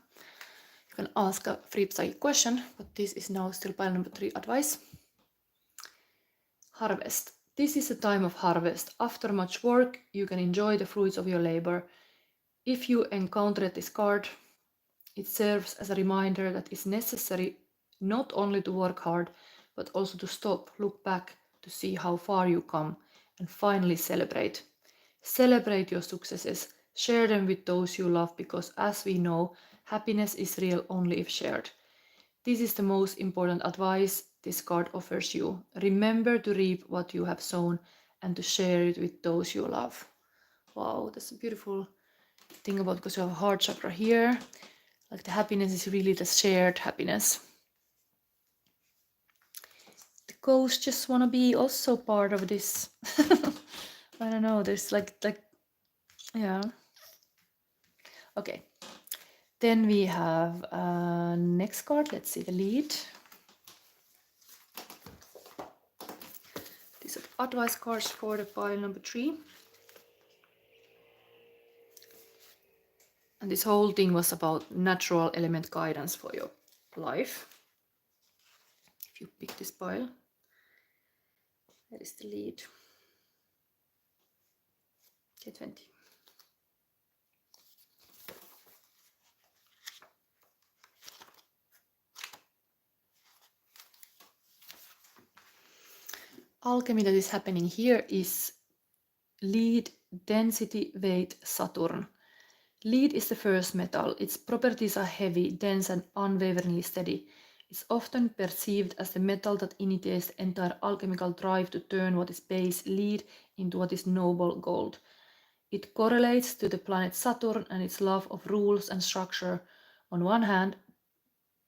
you can ask a free psychic question, but this is now still pile number 3 advice. Harvest. This is a time of harvest. After much work, you can enjoy the fruits of your labor. If you encounter this card, it serves as a reminder that it's necessary not only to work hard, but also to stop, look back, to see how far you come, and finally celebrate. Celebrate your successes. Share them with those you love, because as we know, happiness is real only if shared. This is the most important advice this card offers you. Remember to reap what you have sown and to share it with those you love. Wow, that's a beautiful thing about, because you have a heart chakra here. Like the happiness is really the shared happiness. The ghosts just want to be also part of this. I don't know, there's like, yeah. Okay. Then we have next card. Let's see the lead. These are advice cards for the pile number 3. And this whole thing was about natural element guidance for your life. If you pick this pile, that is the lead. K20. Alchemy that is happening here is lead, density, weight, Saturn. Lead is the first metal. Its properties are heavy, dense, and unwaveringly steady. It's often perceived as the metal that initiates the entire alchemical drive to turn what is base lead into what is noble gold. It correlates to the planet Saturn and its love of rules and structure. On one hand,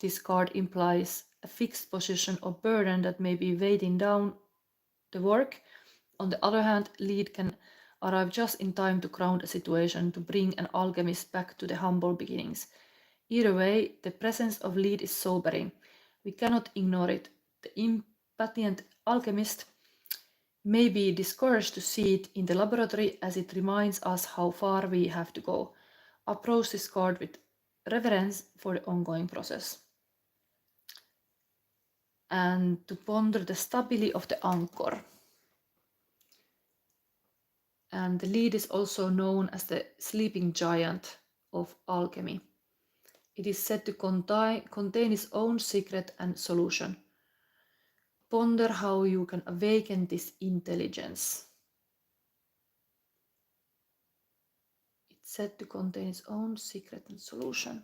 this card implies a fixed position or burden that may be weighing down the work. On the other hand, lead can arrive just in time to ground a situation, to bring an alchemist back to the humble beginnings. Either way, the presence of lead is sobering. We cannot ignore it. The impatient alchemist may be discouraged to see it in the laboratory, as it reminds us how far we have to go. Approach this card with reverence for the ongoing process. And to ponder the stability of the anchor. And the lead is also known as the sleeping giant of alchemy. It is said to contain its own secret and solution. Ponder how you can awaken this intelligence. It's said to contain its own secret and solution.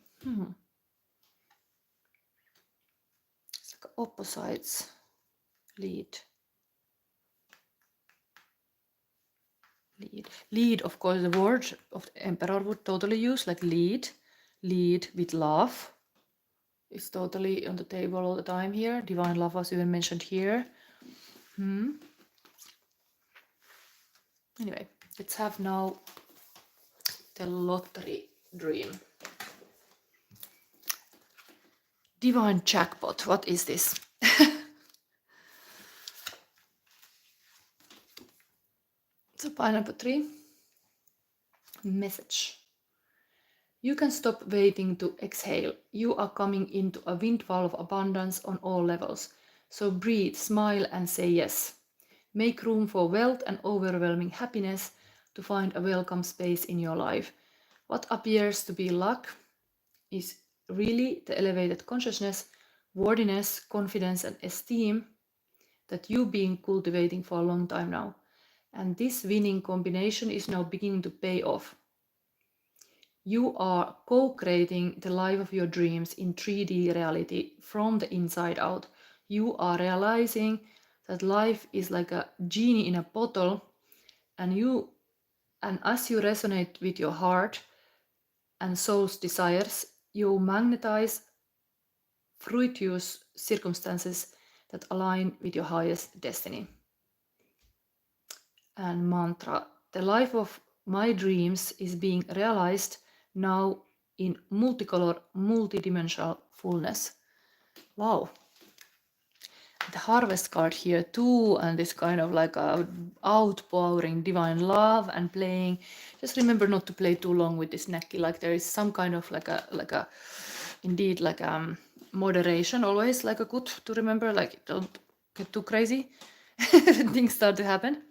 It's like opposites. Lead. Lead, of course, the word of the emperor would totally use, like lead with love. It's totally on the table all the time here. Divine love was even mentioned here. Anyway, let's have now the lottery dream. Divine jackpot, what is this? So pile number 3, message. You can stop waiting to exhale. You are coming into a windfall of abundance on all levels. So breathe, smile, and say yes. Make room for wealth and overwhelming happiness to find a welcome space in your life. What appears to be luck is really the elevated consciousness, worthiness, confidence, and esteem that you've been cultivating for a long time now. And this winning combination is now beginning to pay off. You are co-creating the life of your dreams in 3D reality from the inside out. You are realizing that life is like a genie in a bottle, and as you resonate with your heart and soul's desires, you magnetize fruitous circumstances that align with your highest destiny. And mantra: the life of my dreams is being realized now in multicolor, multidimensional fullness. Wow. The harvest card here too, and this kind of like a outpouring divine love and playing. Just remember not to play too long with this necky. Like there is some kind of indeed moderation always, like a good to remember, like don't get too crazy. things start to happen.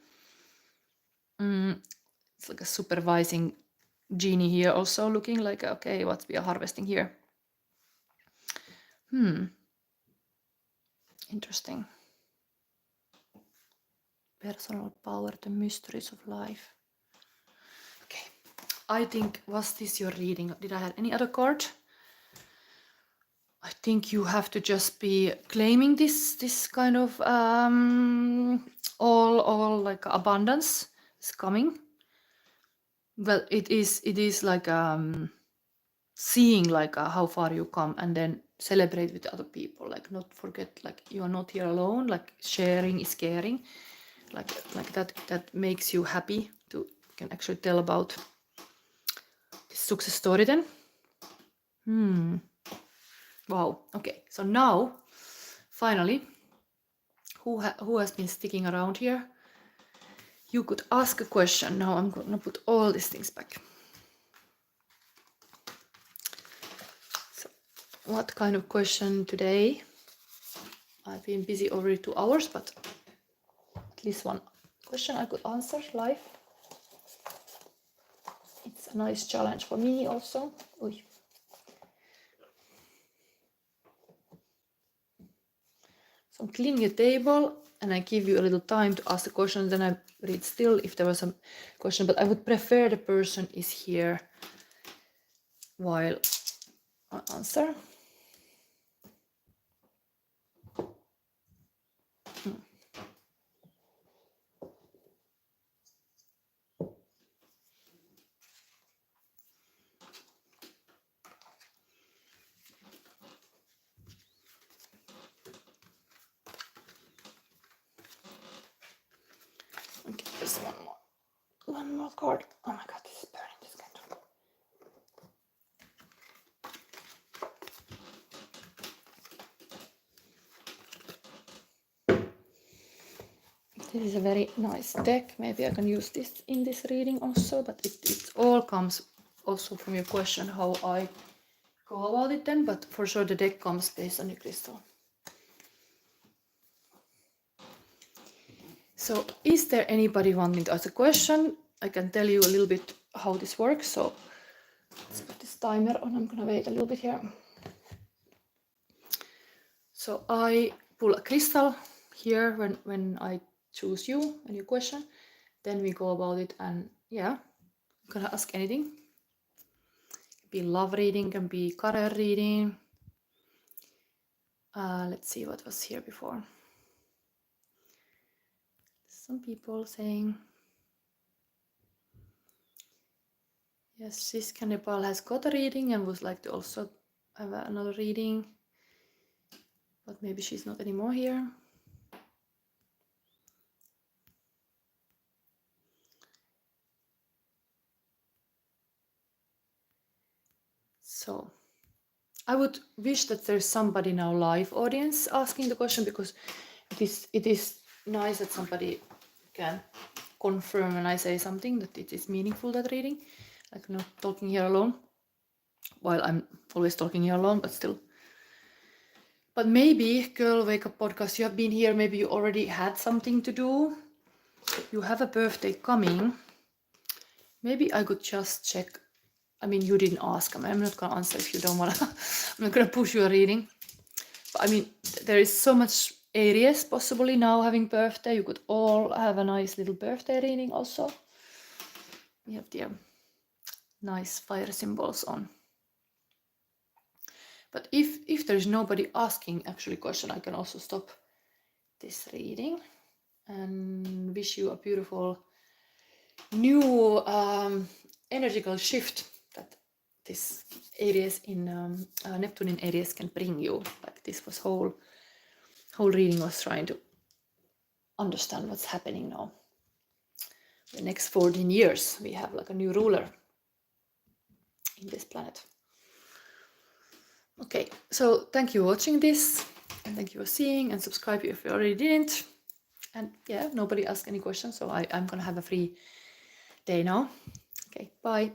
It's like a supervising genie here also looking like, okay, what we are harvesting here. Interesting. Personal power, the mysteries of life. Okay, I think, was this your reading? Did I have any other card? I think you have to just be claiming this kind of all like abundance is coming. Well, it is like seeing like how far you come, and then celebrate with other people. Like, not forget, like, you are not here alone. Like, sharing is caring. Like that makes you happy to can actually tell about this success story then. Wow. Okay, so now finally, who has been sticking around here, you could ask a question. Now I'm gonna put all these things back. So what kind of question today? I've been busy already 2 hours, but at least one question I could answer live. It's a nice challenge for me also. Oy. So I'm cleaning the table and I give you a little time to ask the question, then I read still if there was a question, but I would prefer the person is here while I answer. Okay, there's one more card. Oh my god, this is burning, this candle. This is a very nice deck. Maybe I can use this in this reading also, but it all comes also from your question how I go about it then, but for sure the deck comes based on your crystal. So is there anybody wanting to ask a question? I can tell you a little bit how this works. So let's put this timer on. I'm gonna wait a little bit here. So I pull a crystal here when I choose you and your question. Then we go about it, and yeah, I'm gonna ask anything. It can be love reading, can be career reading. Let's see what was here before. Some people saying, yes, this cannibal has got a reading and would like to also have another reading, but maybe she's not anymore here. So I would wish that there's somebody now live audience asking the question, because it is nice that somebody can confirm when I say something that it is meaningful, that reading. Like, not talking here alone, while I'm always talking here alone, but still. But maybe, Girl Wake Up Podcast, you have been here, maybe you already had something to do. You have a birthday coming. Maybe I could just check. I mean, you didn't ask. I'm not gonna answer if you don't wanna. I'm not gonna push you a reading. But I mean, there is so much Aries possibly now having birthday. You could all have a nice little birthday reading also. We have the nice fire symbols on. But if there's nobody asking actually question, I can also stop this reading and wish you a beautiful new energical shift that this Aries in Neptune in Aries can bring you. Like, this was whole reading was trying to understand what's happening now. The next 14 years we have like a new ruler in this planet. Okay, so thank you for watching this, and thank you for seeing, and subscribe if you already didn't. And yeah, nobody asked any questions, so I'm gonna have a free day now. Okay, bye.